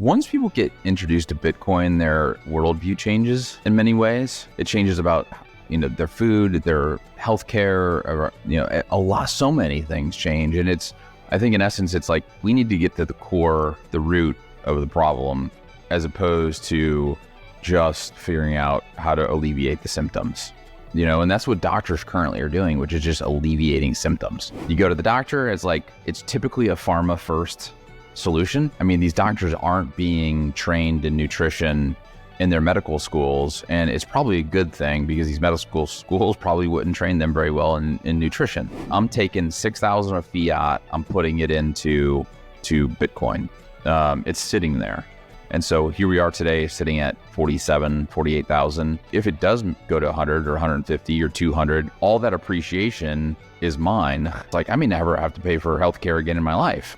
Once people get introduced to Bitcoin, their worldview changes in many ways. It changes about, their food, their healthcare, or, so many things change. And I think in essence, it's like we need to get to the core, the root of the problem, as opposed to just figuring out how to alleviate the symptoms. And that's what doctors currently are doing, which is just alleviating symptoms. You go to the doctor, it's typically a pharma first solution. I mean, these doctors aren't being trained in nutrition in their medical schools, and it's probably a good thing because these medical schools probably wouldn't train them very well in nutrition. I'm taking 6,000 of fiat, I'm putting it into Bitcoin. It's sitting there. And so here we are today sitting at 47, 48,000. If it does go to 100 or 150 or 200, all that appreciation is mine. It's like I may never have to pay for healthcare again in my life.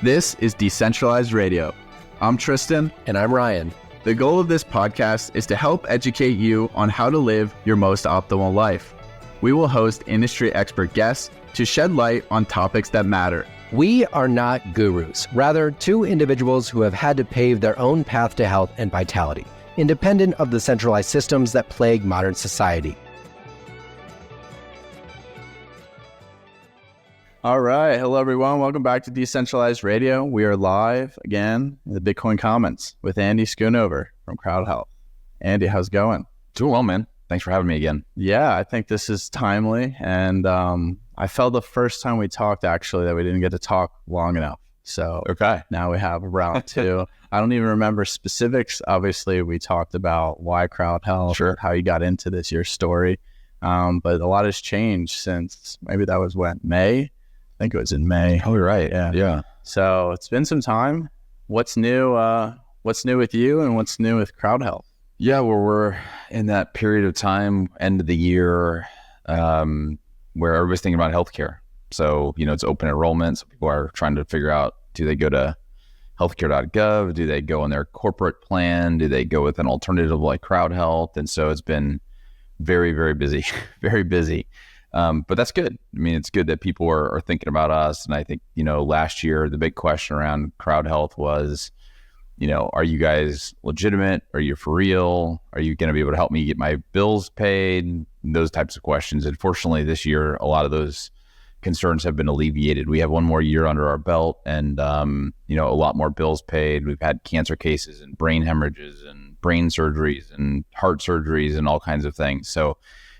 This is Decentralized Radio. I'm Tristan. And I'm Ryan. The goal of this podcast is to help educate you on how to live your most optimal life. We will host industry expert guests to shed light on topics that matter. We are not gurus, rather two individuals who have had to pave their own path to health and vitality, independent of the centralized systems that plague modern society. All right. Hello, everyone. Welcome back to Decentralized Radio. We are live again in the Bitcoin Commons with Andy Schoonover from Crowdhealth. Andy, how's it going? Doing well, man. Thanks for having me again. Yeah, I think this is timely. And I felt the first time we talked, actually, that we didn't get to talk long enough. So okay, now we have round two. I don't even remember specifics. Obviously, we talked about why Crowdhealth, sure, how you got into this, your story. But a lot has changed since, maybe that was when, May? I think it was in May. Oh, you're right. Yeah. So it's been some time. What's new? What's new with you, and what's new with Crowdhealth? Yeah, well, we're in that period of time, end of the year, where everybody's thinking about healthcare. So, it's open enrollment. So people are trying to figure out, do they go to healthcare.gov? Do they go on their corporate plan? Do they go with an alternative like Crowdhealth? And so it's been very, very busy, very busy. But that's good. I mean, it's good that people are thinking about us. And I think, last year, the big question around Crowdhealth was, are you guys legitimate? Are you for real? Are you going to be able to help me get my bills paid? Those types of questions. Unfortunately, this year, a lot of those concerns have been alleviated. We have one more year under our belt and, a lot more bills paid. We've had cancer cases and brain hemorrhages and brain surgeries and heart surgeries and all kinds of things. So,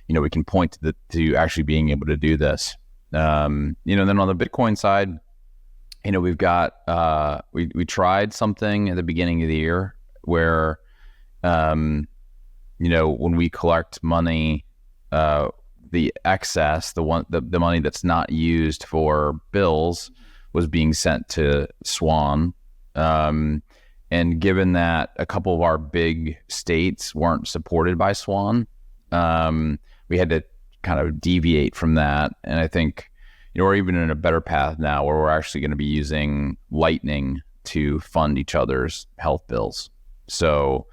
we can point to actually being able to do this. Then on the Bitcoin side, we've got, we tried something at the beginning of the year where, when we collect money, the excess, the money that's not used for bills was being sent to Swan. And given that a couple of our big states weren't supported by Swan, we had to kind of deviate from that. And I think, we're even in a better path now where we're actually going to be using Lightning to fund each other's health bills. So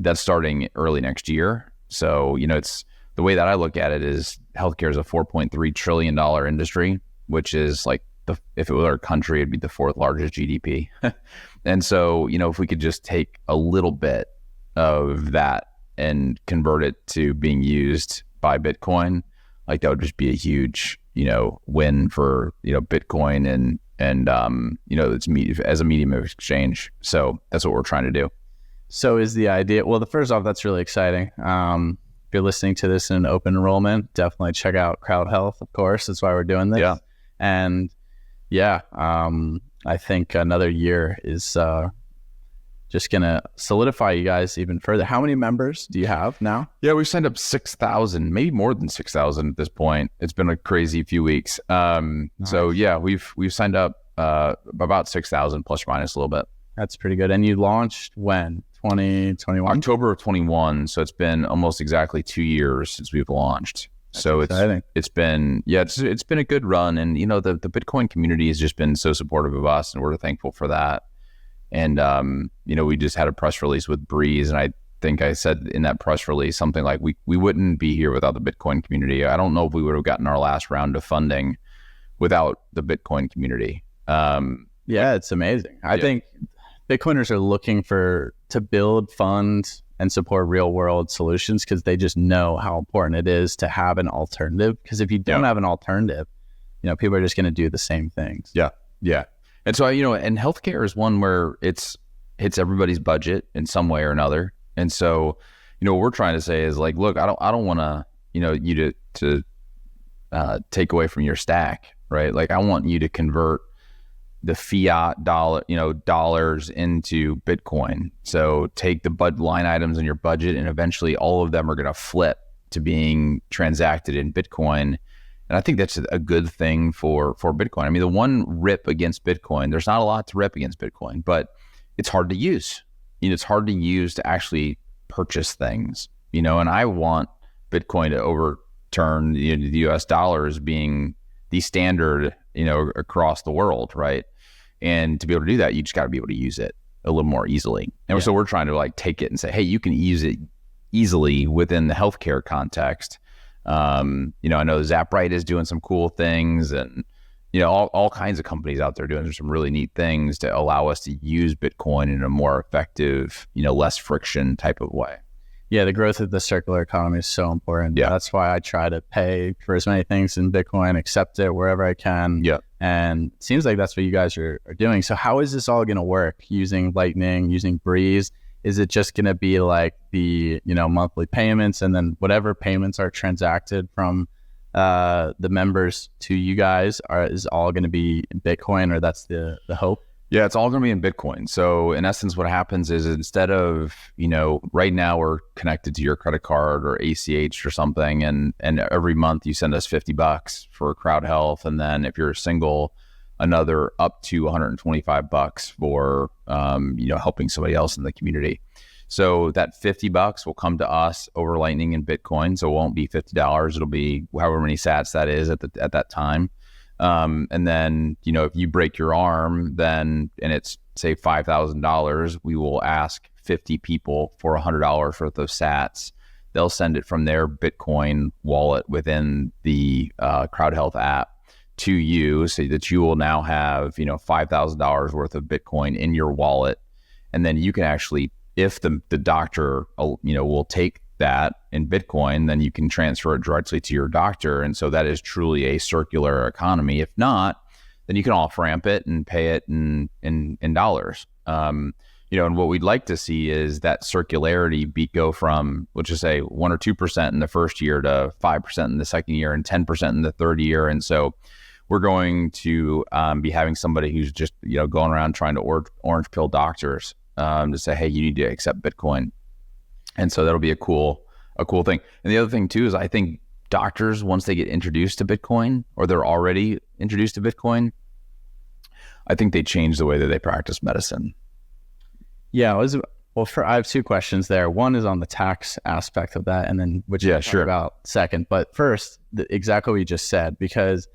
that's starting early next year. So, it's the way that I look at it is healthcare is a $4.3 trillion industry, which is like if it was our country, it'd be the fourth largest GDP. And so, if we could just take a little bit of that and convert it to being used by Bitcoin, like that would just be a huge, win for, Bitcoin and it's as a medium of exchange. So that's what we're trying to do. So is the idea, well, first off, that's really exciting. If you're listening to this in open enrollment, definitely check out Crowdhealth, of course. That's why we're doing this. Yeah. And I think another year is just going to solidify you guys even further. How many members do you have now? Yeah, we've signed up 6,000, maybe more than 6,000 at this point. It's been a crazy few weeks. Nice. So yeah, we've signed up about 6,000 plus or minus a little bit. That's pretty good. And you launched when? 2021? October of 21. So it's been almost exactly 2 years since we've launched. That's so exciting. It's been a good run. And the Bitcoin community has just been so supportive of us, and we're thankful for that. And, we just had a press release with Breeze, and I think I said in that press release something like we wouldn't be here without the Bitcoin community. I don't know if we would have gotten our last round of funding without the Bitcoin community. Yeah, it's amazing. I think Bitcoiners are looking to build, fund, and support real world solutions because they just know how important it is to have an alternative. Because if you don't have an alternative, people are just going to do the same things. Yeah. And so, and healthcare is one where hits everybody's budget in some way or another. And so, what we're trying to say is like, look, I don't want to, you to take away from your stack, right? Like I want you to convert the fiat dollars into Bitcoin. So take the line items in your budget, and eventually all of them are going to flip to being transacted in Bitcoin. And I think that's a good thing for Bitcoin. I mean, the one rip against Bitcoin, there's not a lot to rip against Bitcoin, but it's hard to use. It's hard to use to actually purchase things, and I want Bitcoin to overturn the US dollar as being the standard, across the world, right? And to be able to do that, you just got to be able to use it a little more easily. And so we're trying to like take it and say, hey, you can use it easily within the healthcare context. I know ZapRight is doing some cool things, and all kinds of companies out there doing some really neat things to allow us to use Bitcoin in a more effective, less friction type of way. Yeah, the growth of the circular economy is so important. Yeah. That's why I try to pay for as many things in Bitcoin, accept it wherever I can. Yeah. And it seems like that's what you guys are doing. So how is this all going to work using Lightning, using Breeze? Is it just going to be like the, monthly payments, and then whatever payments are transacted from the members to you guys is all going to be in Bitcoin, or that's the hope? Yeah, it's all going to be in Bitcoin. So in essence, what happens is instead of, right now we're connected to your credit card or ACH or something, and every month you send us $50 for Crowdhealth. And then if you're single, another up to $125 for, helping somebody else in the community. So that $50 will come to us over Lightning and Bitcoin. So it won't be $50. It'll be however many sats that is at that time. And then, if you break your arm, and it's say $5,000, we will ask 50 people for $100 worth of sats. They'll send it from their Bitcoin wallet within the Crowdhealth app to you, so that you will now have, $5,000 worth of Bitcoin in your wallet. And then you can actually, if the doctor, will take that in Bitcoin, then you can transfer it directly to your doctor. And so that is truly a circular economy. If not, then you can off ramp it and pay it in dollars. And what we'd like to see is that circularity go from, let's just say 1 or 2% in the first year to 5% in the second year and 10% in the third year. And so we're going to be having somebody who's just, going around trying to orange pill doctors to say, hey, you need to accept Bitcoin. And so that'll be a cool thing. And the other thing too is I think doctors, once they get introduced to Bitcoin, or they're already introduced to Bitcoin, I think they change the way that they practice medicine. Yeah, I have two questions there. One is on the tax aspect of that, and then which we'll talk about second. But first, exactly what you just said, because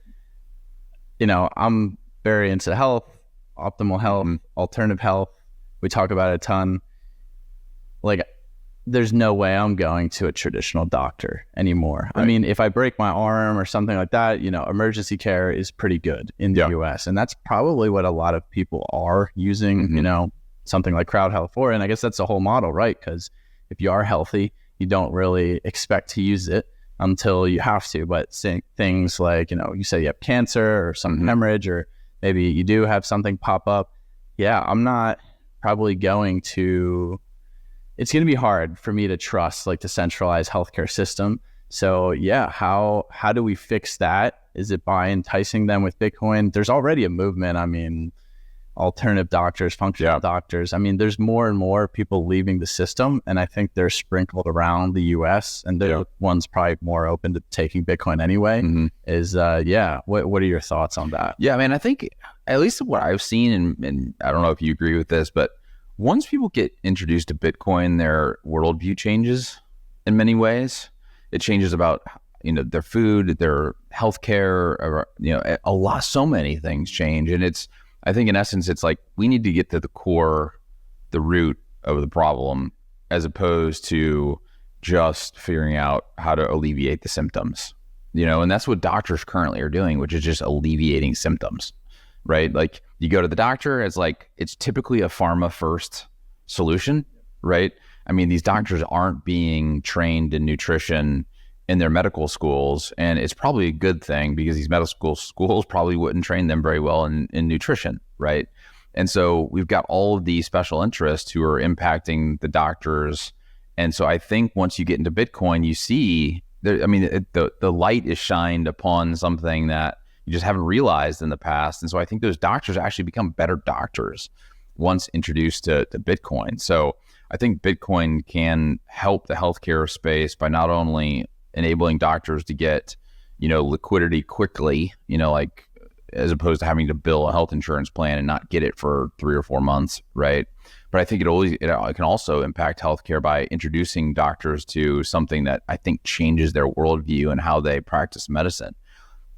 I'm very into health, optimal health, alternative health. We talk about it a ton. Like, there's no way I'm going to a traditional doctor anymore. Right. I mean, if I break my arm or something like that, emergency care is pretty good in the US. And that's probably what a lot of people are using, something like Crowdhealth for. And I guess that's the whole model, right? Because if you are healthy, you don't really expect to use it until you have to. But things like, you say you have cancer or some hemorrhage, or maybe you do have something pop up. Yeah, I'm not probably going to... It's going to be hard for me to trust like the centralized healthcare system. So yeah, how do we fix that? Is it by enticing them with Bitcoin? There's already a movement. I mean, alternative doctors, functional doctors. I mean, there's more and more people leaving the system, and I think they're sprinkled around the US, and they're ones probably more open to taking Bitcoin anyway. What are your thoughts on that? Yeah, I mean, I think at least what I've seen, and I don't know if you agree with this, but once people get introduced to Bitcoin, their worldview changes in many ways. It changes about, their food, their healthcare, so many things change. And I think in essence, it's like, we need to get to the core, the root of the problem, as opposed to just figuring out how to alleviate the symptoms, and that's what doctors currently are doing, which is just alleviating symptoms, right? Like, You go to the doctor, it's typically a pharma first solution, right? I mean, these doctors aren't being trained in nutrition in their medical schools, and it's probably a good thing because these medical schools probably wouldn't train them very well in nutrition, right? And so we've got all of these special interests who are impacting the doctors. And so I think once you get into Bitcoin, you see, the light is shined upon something that you just haven't realized in the past. And so I think those doctors actually become better doctors once introduced to Bitcoin. So I think Bitcoin can help the healthcare space by not only enabling doctors to get, liquidity quickly, as opposed to having to bill a health insurance plan and not get it for 3 or 4 months, right? But I think it can also impact healthcare by introducing doctors to something that I think changes their worldview and how they practice medicine.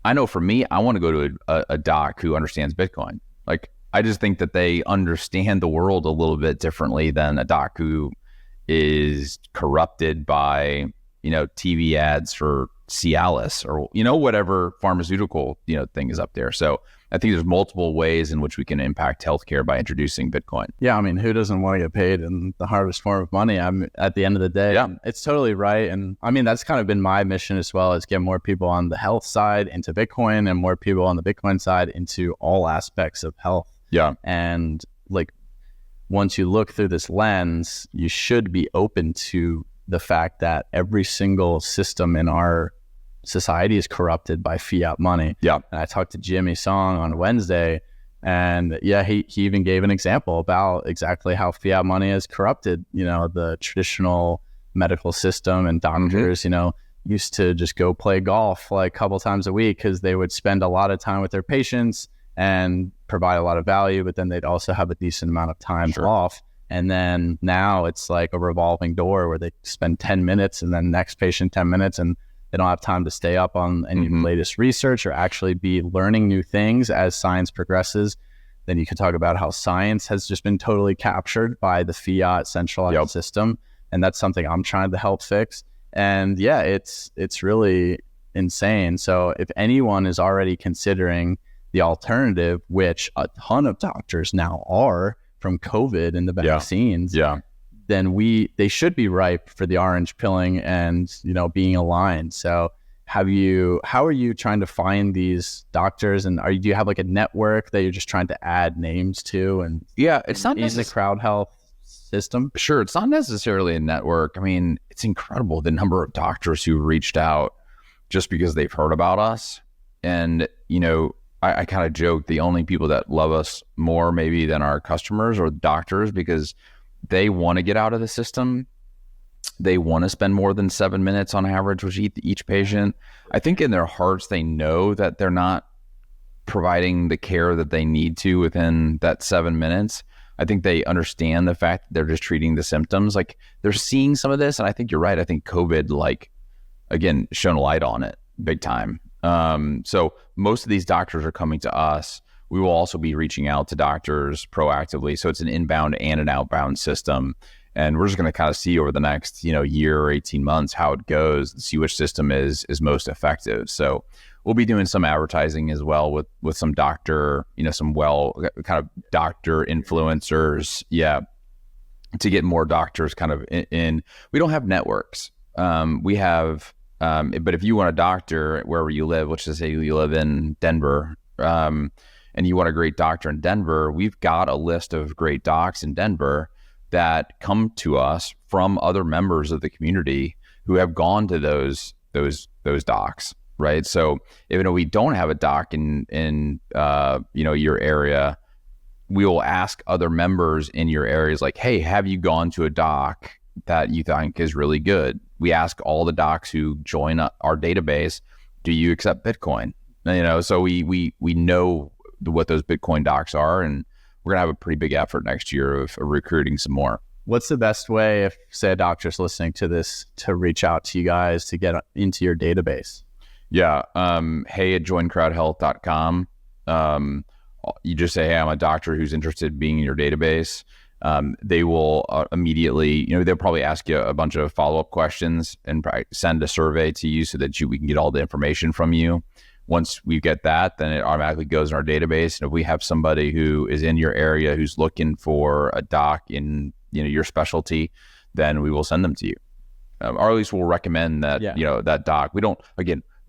I know for me, I want to go to a doc who understands Bitcoin. I just think that they understand the world a little bit differently than a doc who is corrupted by, TV ads for Cialis or, whatever pharmaceutical, thing is up there. So I think there's multiple ways in which we can impact healthcare by introducing Bitcoin. Yeah. I mean, who doesn't want to get paid in the hardest form of money? At the end of the day, yeah, it's totally right. And I mean, that's kind of been my mission as well, is get more people on the health side into Bitcoin and more people on the Bitcoin side into all aspects of health. Yeah. And once you look through this lens, you should be open to the fact that every single system in our society is corrupted by fiat money. Yeah. And I talked to Jimmy Song on Wednesday, and he even gave an example about exactly how fiat money has corrupted, the traditional medical system, and doctors, used to just go play golf a couple times a week because they would spend a lot of time with their patients and provide a lot of value, but then they'd also have a decent amount of time off. And then now it's like a revolving door where they spend 10 minutes and then next patient 10 minutes, and they don't have time to stay up on any latest research or actually be learning new things as science progresses. Then you could talk about how science has just been totally captured by the fiat centralized system. And that's something I'm trying to help fix. And yeah, it's really insane. So if anyone is already considering the alternative, which a ton of doctors now are from COVID and the vaccines, then they should be ripe for the orange pilling and, being aligned. So how are you trying to find these doctors, and do you have a network that you're just trying to add names to? And it's not in the Crowdhealth system. Sure. It's not necessarily a network. I mean, it's incredible the number of doctors who reached out just because they've heard about us. And, I kind of joke, the only people that love us more maybe than our customers or doctors, because they want to get out of the system. They want to spend more than 7 minutes on average with each patient. I think in their hearts, they know that they're not providing the care that they need to within that 7 minutes. I think they understand the fact that they're just treating the symptoms. They're seeing some of this. And I think you're right. I think COVID, again, shone a light on it big time. So most of these doctors are coming to us. We will also be reaching out to doctors proactively. So it's an inbound and an outbound system. And we're just going to kind of see over the next, year or 18 months how it goes and see which system is most effective. So we'll be doing some advertising as well with some doctor, some kind of doctor influencers. Yeah. To get more doctors kind of in. We don't have networks. We have, but if you want a doctor wherever you live, let's just say you live in Denver, and you want a great doctor in Denver, we've got a list of great docs in Denver that come to us from other members of the community who have gone to those docs, right? So even though we don't have a doc in your area, we will ask other members in your areas hey, have you gone to a doc that you think is really good? We ask all the docs who join our database, do you accept Bitcoin? So we know what those Bitcoin docs are, and we're gonna have a pretty big effort next year of recruiting some more. What's the best way, if say a doctor's listening to this, to reach out to you guys to get into your database? Yeah. Hey at joincrowdhealth.com. You just say, hey, I'm a doctor who's interested in being in your database. They will immediately, they'll probably ask you a bunch of follow-up questions and send a survey to you so that we can get all the information from you. once we get that, then it automatically goes in our database. And if we have somebody who is in your area who's looking for a doc in your specialty, then we will send them to you. Or at least we'll recommend that that doc. We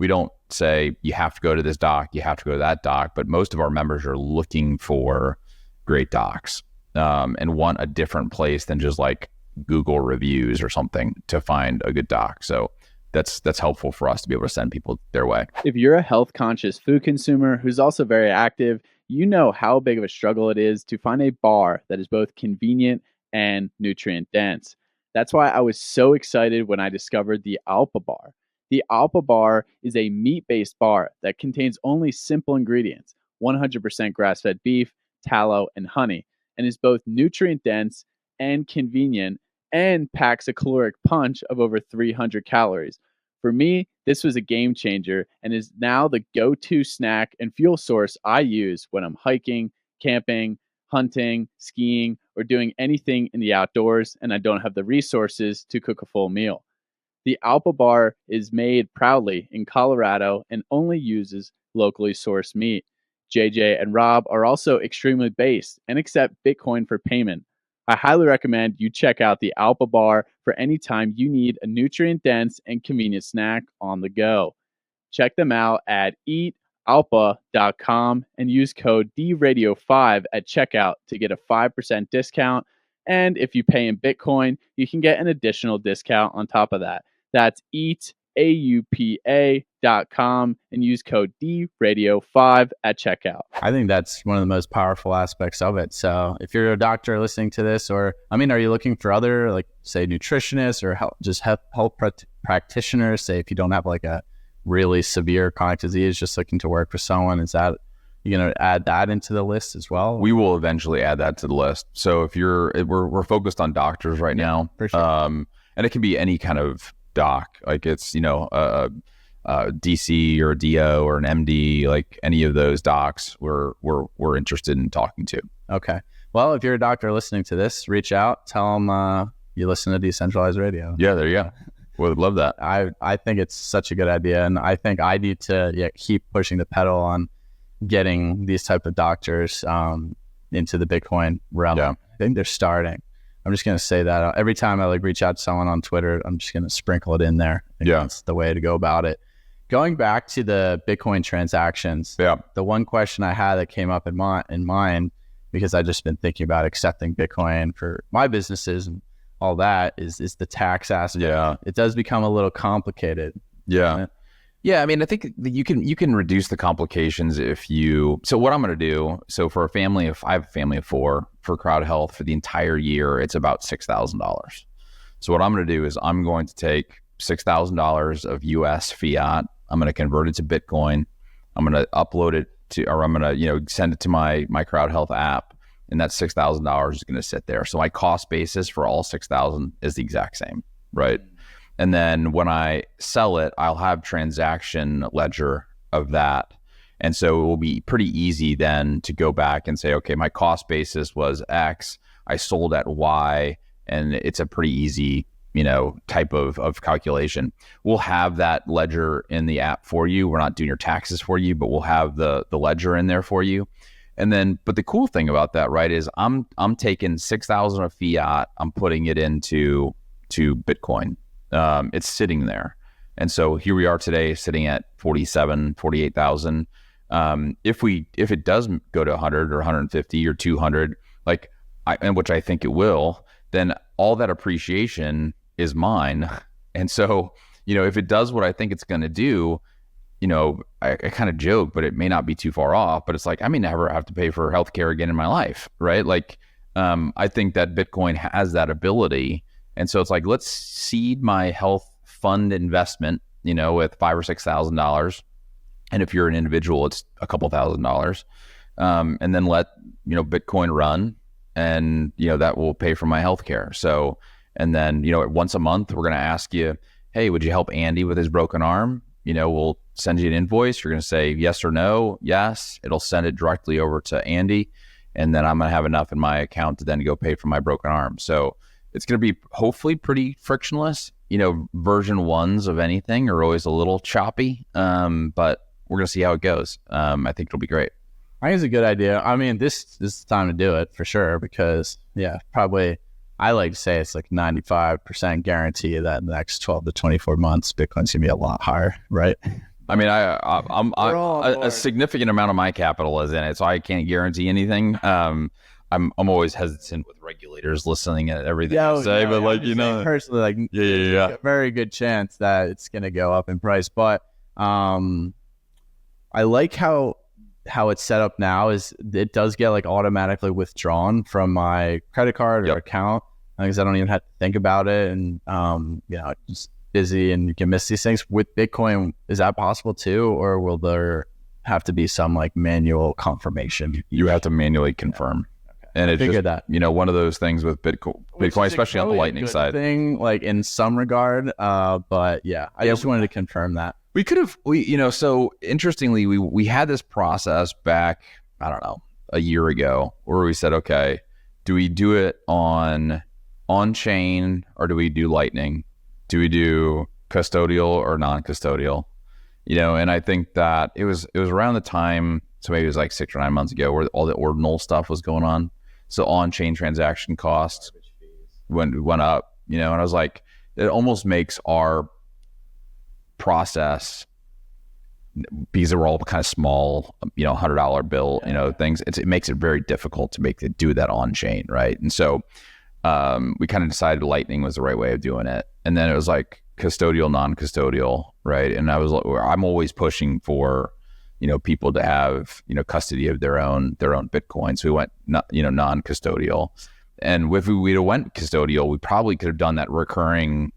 don't say you have to go to this doc, you have to go to that doc, but most of our members are looking for great docs and want a different place than just like Google reviews or something to find a good doc. So that's helpful for us to be able to send people their way. If you're a health conscious food consumer who's also very active, you know how big of a struggle it is to find a bar that is both convenient and nutrient dense. That's why I was so excited when I discovered the Alpa Bar. The Alpa Bar is a meat-based bar that contains only simple ingredients, 100% grass-fed beef, tallow, and honey, and is both nutrient-dense and convenient, and packs a caloric punch of over 300 calories. For me, this was a game changer and is now the go-to snack and fuel source I use when I'm hiking, camping, hunting, skiing, or doing anything in the outdoors and I don't have the resources to cook a full meal. The Alpa Bar is made proudly in Colorado and only uses locally sourced meat. JJ and Rob are also extremely based and accept Bitcoin for payment. I highly recommend you check out the Alpa Bar for any time you need a nutrient-dense and convenient snack on the go. Check them out at eatalpa.com and use code DRadio5 at checkout to get a 5% discount. And if you pay in Bitcoin, you can get an additional discount on top of that. That's eataupa.com and use code DRadio5 at checkout. I think that's one of the most powerful aspects of it. So if you're a doctor listening to this, are you looking for other, like, say, nutritionists or health practitioners? Say if you don't have like a really severe chronic disease, just looking to work with someone, is that you're going to add that into the list as well? We will eventually add that to the list. So if we're focused on doctors right now, for sure. And it can be any kind of doc, like it's a DC or a DO or an MD, like any of those docs we're interested in talking to. Okay. Well, if you're a doctor listening to this, reach out, tell them you listen to Decentralized Radio. Yeah, there you go. Would love that. I think it's such a good idea, and I think I need to keep pushing the pedal on getting these type of doctors into the Bitcoin realm. Yeah. I think they're starting. I'm just going to say that every time I reach out to someone on Twitter, I'm just going to sprinkle it in there. That's the way to go about it. Going back to the Bitcoin transactions, the one question I had that came up in mind, because I've just been thinking about accepting Bitcoin for my businesses and all that, is the tax aspect. Yeah. It does become a little complicated. Yeah. Yeah, I mean, I think that you can reduce the complications so what I'm going to do, so for I have a family of 4 for Crowdhealth for the entire year, it's about $6,000. So what I'm going to do is I'm going to take $6,000 of US fiat, I'm going to convert it to Bitcoin, I'm going to upload it or I'm going to, send it to my Crowdhealth app, and that $6,000 is going to sit there. So my cost basis for all 6,000 is the exact same, right? And then when I sell it, I'll have transaction ledger of that. And so it will be pretty easy then to go back and say, okay, my cost basis was X, I sold at Y, and it's a pretty easy, type of calculation. We'll have that ledger in the app for you. We're not doing your taxes for you, but we'll have the ledger in there for you. And then, but the cool thing about that, right, is I'm taking 6,000 of fiat, I'm putting it into Bitcoin. It's sitting there. And so here we are today sitting at 48,000. If it does go to 100 or 150 or 200, and which I think it will, then all that appreciation is mine. And so, if it does what I think it's going to do, I kind of joke, but it may not be too far off, but it's like, I may never have to pay for healthcare again in my life. Right. I think that Bitcoin has that ability. And so it's like, let's seed my health fund investment, with $5,000 or $6,000. And if you're an individual, it's a couple $1,000. And then let, Bitcoin run, and, that will pay for my healthcare. So, and then, once a month, we're going to ask you, hey, would you help Andy with his broken arm? We'll send you an invoice. You're going to say yes or no. Yes. It'll send it directly over to Andy. And then I'm going to have enough in my account to then go pay for my broken arm. So it's going to be hopefully pretty frictionless. Version 1s of anything are always a little choppy, but we're gonna see how it goes. I think it'll be great. I think it's a good idea. I mean, this is the time to do it for sure, because probably I like to say it's like 95% guarantee that in the next 12 to 24 months, Bitcoin's gonna be a lot higher, right? I mean, a significant amount of my capital is in it, so I can't guarantee anything. I'm always hesitant with regulators listening at everything I say, but like, you know, personally, like, a very good chance that it's gonna go up in price. But I like how it's set up now. Is it does get like automatically withdrawn from my credit card or account, because I don't even have to think about it, and just busy and you can miss these things. With Bitcoin, is that possible too, or will there have to be some like manual confirmation? You have to manually confirm. Okay. And it's just that, one of those things with Bitcoin, especially on the Lightning side. Thing, like in some regard, but I just wanted to confirm that. We could have, so interestingly, we had this process back, I don't know, a year ago, where we said, okay, do we do it on chain or do we do Lightning? Do we do custodial or non-custodial? And I think that it was around the time, so maybe it was like 6 or 9 months ago, where all the ordinal stuff was going on. So on-chain transaction costs went up, and I was like, it almost makes our process, because they were all kind of small, $100 bill, things. It makes it very difficult to do that on chain, right? And so we kind of decided Lightning was the right way of doing it, and then it was like custodial, non-custodial, right? And I'm always pushing for people to have custody of their own Bitcoin. So we went non-custodial, and if we'd have went custodial, we probably could have done that recurring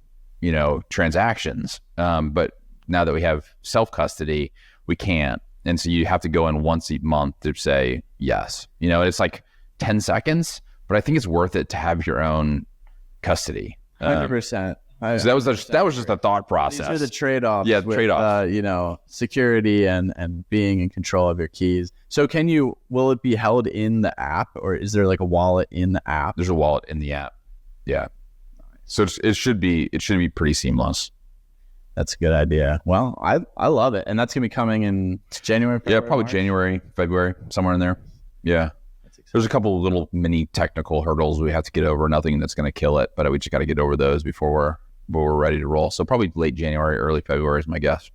transactions. But now that we have self-custody, we can't. And so you have to go in once a month to say yes. It's like 10 seconds, but I think it's worth it to have your own custody. 100%. So that was just a thought process. These are the trade-offs. Yeah, trade-offs. Security and being in control of your keys. So will it be held in the app, or is there like a wallet in the app? There's a wallet in the app. Yeah. So it should be pretty seamless. That's a good idea. Well, I love it. And that's going to be coming in January, February, probably March? January, February, somewhere in there. Yeah. There's a couple of little mini technical hurdles we have to get over. Nothing that's going to kill it, but we just got to get over those before we're ready to roll. So probably late January, early February is my guess.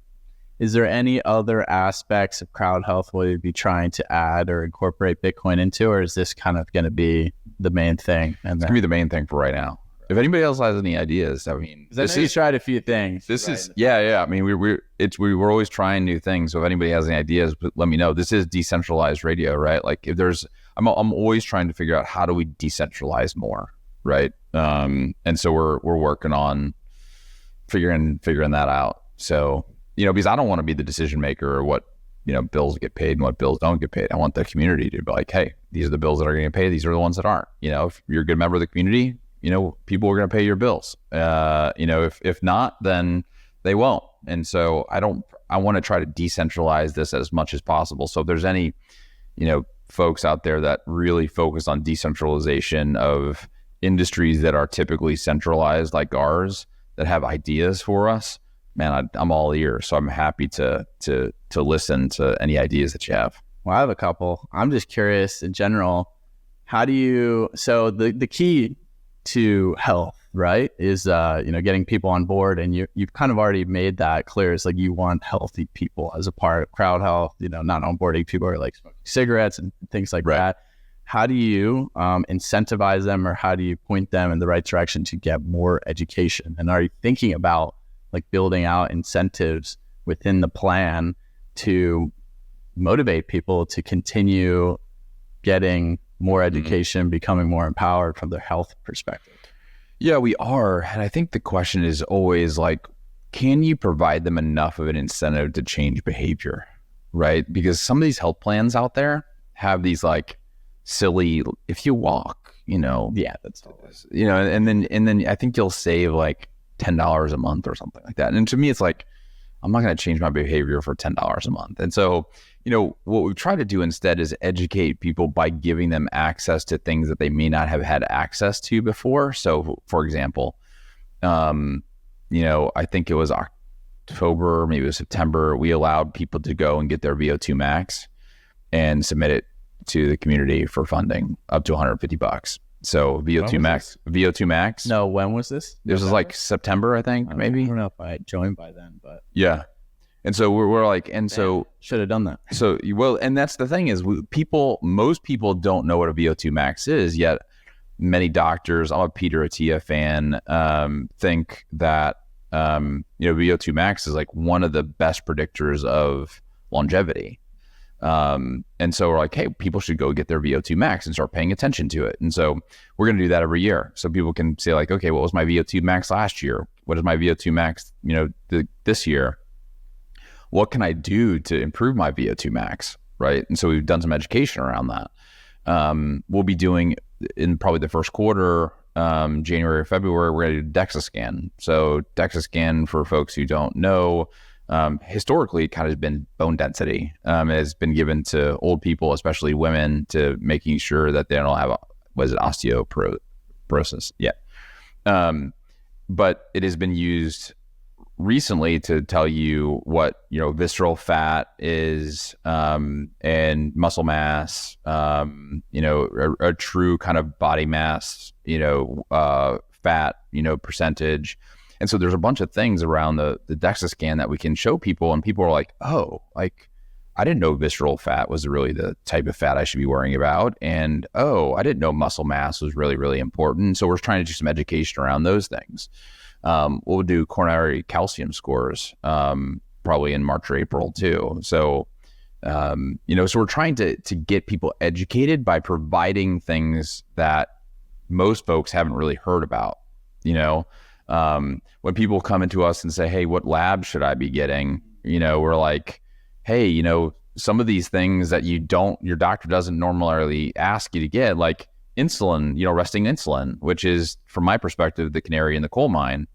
Is there any other aspects of Crowdhealth where you'd be trying to add or incorporate Bitcoin into, or is this kind of going to be the main thing? It's going to be the main thing for right now. If anybody else has any ideas, I mean, you tried a few things. This is I mean, we're always trying new things. So if anybody has any ideas, let me know. This is decentralized radio, right? Like I'm always trying to figure out how do we decentralize more, right? And so we're working on figuring that out. So because I don't want to be the decision maker or what bills get paid and what bills don't get paid. I want the community to be like, hey, these are the bills that are going to get paid. These are the ones that aren't. If you're a good member of the community, people are going to pay your bills. If not, then they won't. And so I want to try to decentralize this as much as possible. So if there's any, folks out there that really focus on decentralization of industries that are typically centralized like ours, that have ideas for us, man, I'm all ears. So I'm happy to listen to any ideas that you have. Well, I have a couple. I'm just curious in general, so the key to health, right, is getting people on board, and you've kind of already made that clear. It's like you want healthy people as a part of Crowdhealth, not onboarding people who are like smoking cigarettes and things like that. How do you incentivize them, or how do you point them in the right direction to get more education? And are you thinking about like building out incentives within the plan to motivate people to continue getting more education, becoming more empowered from their health perspective? Yeah, we are. And I think the question is always like, can you provide them enough of an incentive to change behavior, right? Because some of these health plans out there have these like silly, if you walk, yeah, that's and then I think you'll save like $10 a month or something like that. And to me, it's like, I'm not going to change my behavior for $10 a month. And so, what we try to do instead is educate people by giving them access to things that they may not have had access to before. So, for example, I think it was October, maybe it was September, we allowed people to go and get their VO2 max and submit it to the community for funding up to $150. So VO2 max. No, when was this? This was like September, I think, maybe. I don't know if I joined by then, but yeah. And so we're like, and so should have done that. So well, and that's the thing is, most people don't know what a VO2 max is yet. Many doctors, I'm a Peter Attia fan, think that VO2 max is like one of the best predictors of longevity. And so we're like, hey, people should go get their VO2 max and start paying attention to it. And so we're going to do that every year. So people can say like, okay, what was my VO2 max last year? What is my VO2 max, this year? What can I do to improve my VO2 max? Right. And so we've done some education around that. We'll be doing in probably the first quarter, January or February, we're going to do DEXA scan. So DEXA scan, for folks who don't know, historically kind of been bone density. It has been given to old people, especially women, to making sure that they don't have osteoporosis yet. But it has been used recently to tell you what visceral fat is, and muscle mass, a true kind of body mass, fat, percentage. And so there's a bunch of things around the DEXA scan that we can show people, and people are like, oh, like I didn't know visceral fat was really the type of fat I should be worrying about, and oh, I didn't know muscle mass was really, really important. So we're trying to do some education around those things. We'll do coronary calcium scores, probably in March or April too. So, so we're trying to get people educated by providing things that most folks haven't really heard about. When people come into us and say, hey, what lab should I be getting? We're like, hey, some of these things that your doctor doesn't normally ask you to get, like insulin, resting insulin, which is, from my perspective, the canary in the coal mine.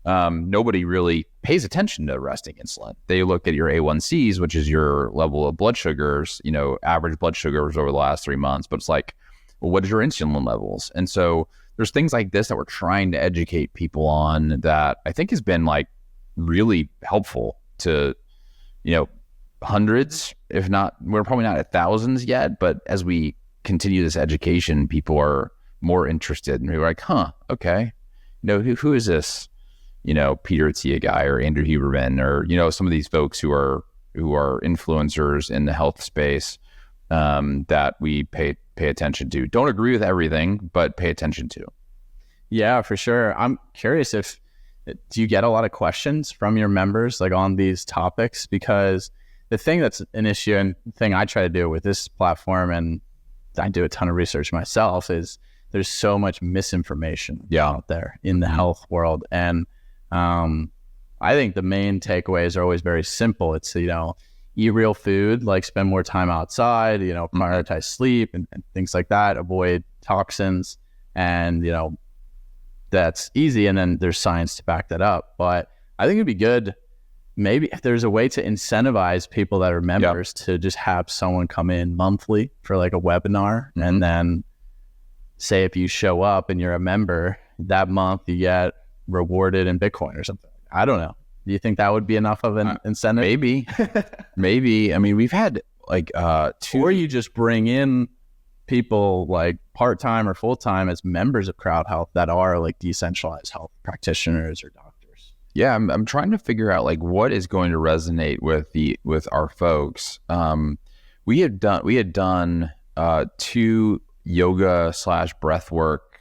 Nobody really pays attention to resting insulin. They look at your A1Cs, which is your level of blood sugars, average blood sugars over the last 3 months. But it's like, well, what is your insulin levels? And so there's things like this that we're trying to educate people on that I think has been like really helpful to, hundreds, if not, we're probably not at thousands yet, but as we continue this education, people are more interested, and we're like, okay, who is this, Peter Attia guy or Andrew Huberman, or, some of these folks who are influencers in the health space, that we pay attention to. Don't agree with everything, but pay attention to. Yeah, for sure. I'm curious do you get a lot of questions from your members like on these topics? Because the thing that's an issue, and the thing I try to do with this platform, and I do a ton of research myself, is there's so much misinformation out there in the health world. And I think the main takeaways are always very simple. It's, eat real food, like spend more time outside, prioritize sleep and things like that, avoid toxins, and, that's easy. And then there's science to back that up. But I think it'd be good, maybe if there's a way to incentivize people that are members to just have someone come in monthly for like a webinar. And then say if you show up and you're a member that month, you get rewarded in Bitcoin or something. I don't know. Do you think that would be enough of an incentive? Maybe. I mean, we've had like or you just bring in people like part-time or full-time as members of Crowdhealth that are like decentralized health practitioners or doctors. Yeah, I'm trying to figure out like what is going to resonate with our folks. We had done 2 yoga / breath work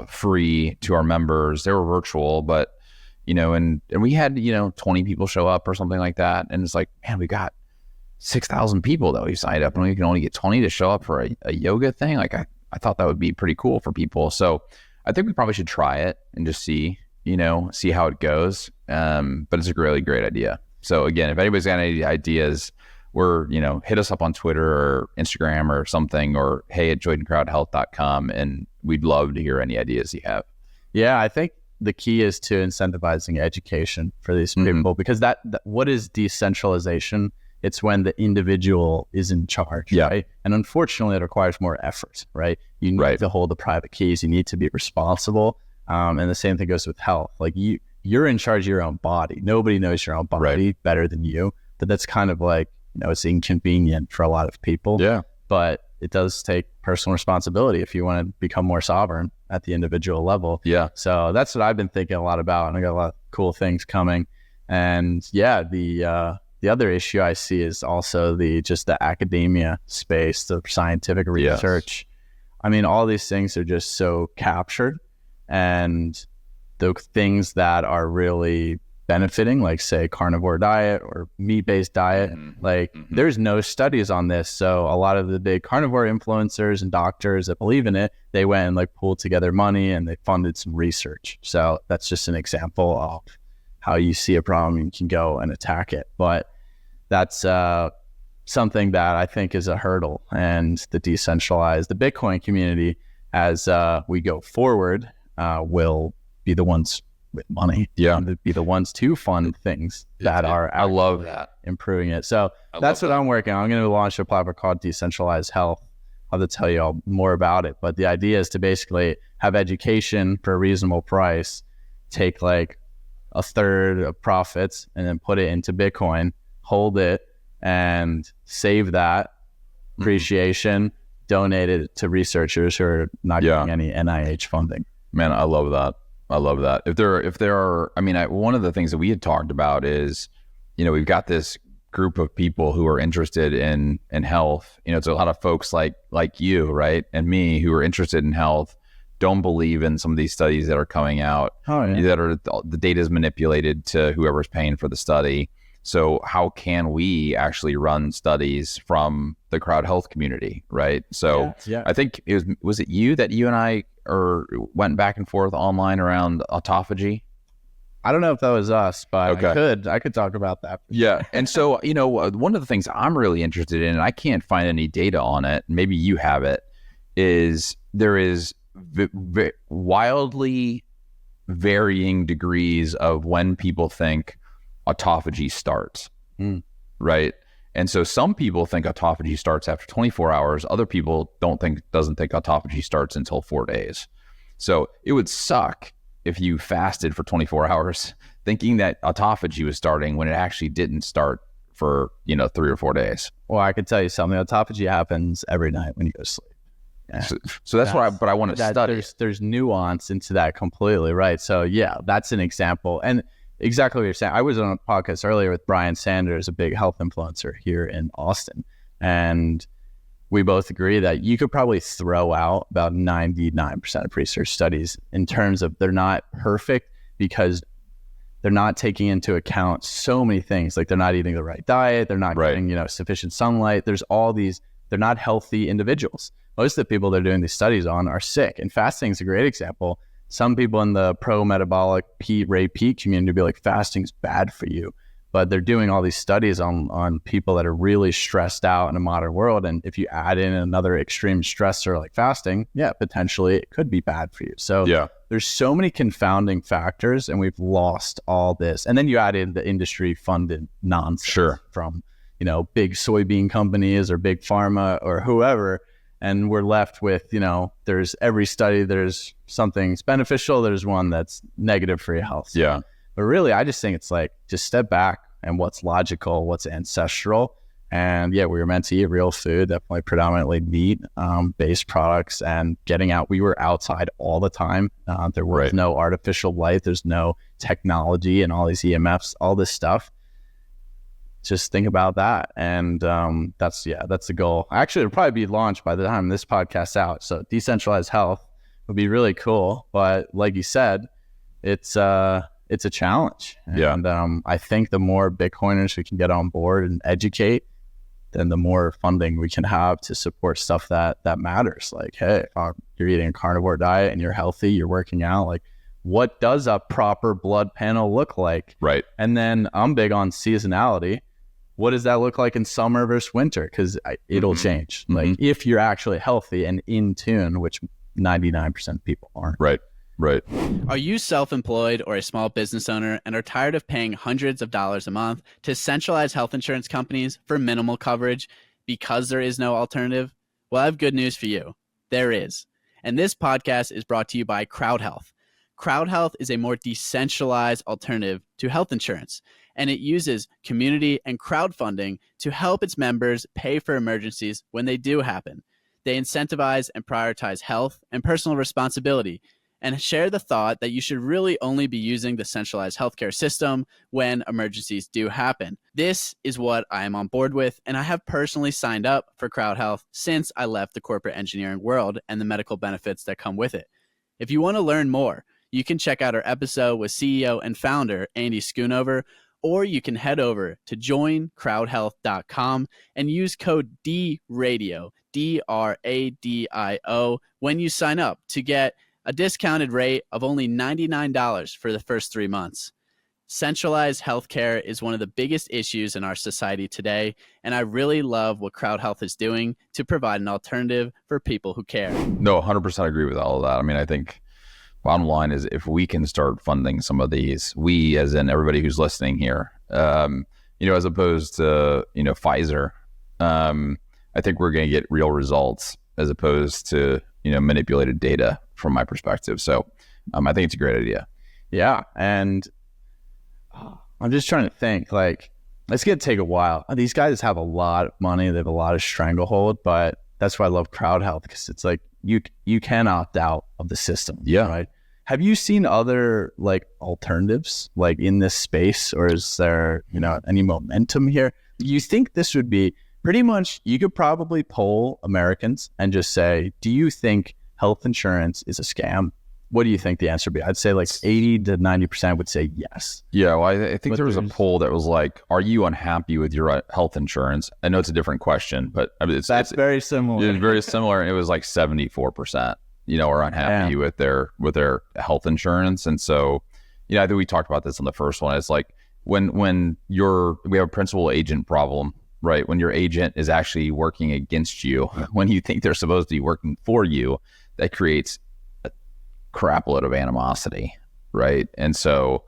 free to our members. They were virtual, but and we had 20 people show up or something like that, and it's like, man, we got 6,000 people that we signed up, and we can only get 20 to show up for a yoga thing. Like I thought that would be pretty cool for people. So I think we probably should try it and just see how it goes. But it's a really great idea. So again, if anybody's got any ideas, hit us up on Twitter or Instagram or something, or hey@joincrowdhealth.com, and we'd love to hear any ideas you have. Yeah, I think the key is to incentivizing education for these people, because that what is decentralization? It's when the individual is in charge, right? And unfortunately, it requires more effort, right? You need to hold the private keys. You need to be responsible. And the same thing goes with health. Like you're in charge of your own body. Nobody knows your own body better than you. But that's kind of like, it's inconvenient for a lot of people. Yeah. But it does take personal responsibility if you want to become more sovereign at the individual level. Yeah. So that's what I've been thinking a lot about, and I got a lot of cool things coming. And yeah, the other issue I see is also the academia space, the scientific research. Yes. I mean, all these things are just so captured, and the things that are really benefiting, like say carnivore diet or meat-based diet, there's no studies on this. So a lot of the big carnivore influencers and doctors that believe in it, they went and like pulled together money and they funded some research. So that's just an example of how you see a problem and you can go and attack it. But that's something that I think is a hurdle, and the Bitcoin community, as we go forward, will be the ones with money, to be the ones to fund things that are I love that, improving it. So that's what I'm working on. I'm going to launch a platform called Decentralized Health. I'll have to tell you all more about it, but the idea is to basically have education for a reasonable price, take like a third of profits and then put it into Bitcoin, hold it and save that appreciation, donate it to researchers who are not getting any NIH funding. Man, I love that. If there are, I mean, one of the things that we had talked about is, we've got this group of people who are interested in health. It's a lot of folks like you, right, and me, who are interested in health, don't believe in some of these studies that are coming out. That are, the data is manipulated to whoever's paying for the study. So how can we actually run studies from the Crowdhealth community, right? So I think was it you and I went back and forth online around autophagy? I don't know if that was us, but I could talk about that. Yeah. And so, one of the things I'm really interested in, and I can't find any data on it, maybe you have it, is there is wildly varying degrees of when people think autophagy starts, right? And so some people think autophagy starts after 24 hours. Other people doesn't think autophagy starts until 4 days. So it would suck if you fasted for 24 hours thinking that autophagy was starting when it actually didn't start for 3 or 4 days. Well, I could tell you something. Autophagy happens every night when you go to sleep. Yeah. So that's what I want to study. There's nuance into that completely, right? So yeah, that's an example. And exactly what you're saying. I was on a podcast earlier with Brian Sanders, a big health influencer here in Austin. And we both agree that you could probably throw out about 99% of research studies in terms of they're not perfect because they're not taking into account so many things. Like they're not eating the right diet. They're not getting, sufficient sunlight. There's all these, they're not healthy individuals. Most of the people they're doing these studies on are sick. And fasting is a great example. Some people in the pro-metabolic Ray Peat community be like, fasting's bad for you. But they're doing all these studies on people that are really stressed out in a modern world. And if you add in another extreme stressor like fasting, potentially it could be bad for you. So there's so many confounding factors, and we've lost all this. And then you add in the industry-funded nonsense from, big soybean companies or big pharma or whoever. And we're left with, there's every study, there's something's beneficial, there's one that's negative for your health. Yeah. But really, I just think it's like, just step back and what's logical, what's ancestral. And we were meant to eat real food, definitely predominantly meat based products, and getting out. We were outside all the time. There was no artificial light. There's no technology and all these EMFs, all this stuff. Just think about that. And that's the goal. Actually, it'll probably be launched by the time this podcast's out. So Decentralized Health would be really cool. But like you said, it's a challenge. And I think the more Bitcoiners we can get on board and educate, then the more funding we can have to support stuff that matters. Like, hey, if you're eating a carnivore diet and you're healthy, you're working out, like, what does a proper blood panel look like? Right. And then I'm big on seasonality. What does that look like in summer versus winter? Because it'll change. Like if you're actually healthy and in tune, which 99% of people aren't. Right. Are you self-employed or a small business owner and are tired of paying hundreds of dollars a month to centralized health insurance companies for minimal coverage because there is no alternative? Well, I have good news for you. There is. And this podcast is brought to you by Crowdhealth. Crowdhealth is a more decentralized alternative to health insurance, and it uses community and crowdfunding to help its members pay for emergencies when they do happen. They incentivize and prioritize health and personal responsibility, and share the thought that you should really only be using the centralized healthcare system when emergencies do happen. This is what I am on board with, and I have personally signed up for Crowdhealth since I left the corporate engineering world and the medical benefits that come with it. If you want to learn more, you can check out our episode with CEO and founder Andy Schoonover, or you can head over to joincrowdhealth.com and use code DRADIO, DRADIO, when you sign up to get a discounted rate of only $99 for the first 3 months. Centralized healthcare is one of the biggest issues in our society today, and I really love what Crowdhealth is doing to provide an alternative for people who care. No, 100% agree with all of that. I mean, I think bottom line is if we can start funding some of these, we as in everybody who's listening here, as opposed to, Pfizer, I think we're going to get real results as opposed to, manipulated data from my perspective. So I think it's a great idea. Yeah. And I'm just trying to think, like, it's going to take a while. These guys have a lot of money. They have a lot of stranglehold, but that's why I love Crowdhealth, because it's like you can opt out of the system. Yeah. Right. Have you seen other like alternatives like in this space, or is there, any momentum here? You think this would be pretty much, you could probably poll Americans and just say, do you think health insurance is a scam? What do you think the answer would be? I'd say like 80 to 90% would say yes. Yeah, well, I think there was a poll that was like, are you unhappy with your health insurance? I know it's a different question, but it's very similar. It's very similar. And it was like 74%, are unhappy with their health insurance. And so, I think we talked about this on the first one. It's like when we have a principal agent problem, right? When your agent is actually working against you, when you think they're supposed to be working for you, that creates a crap load of animosity, right? And so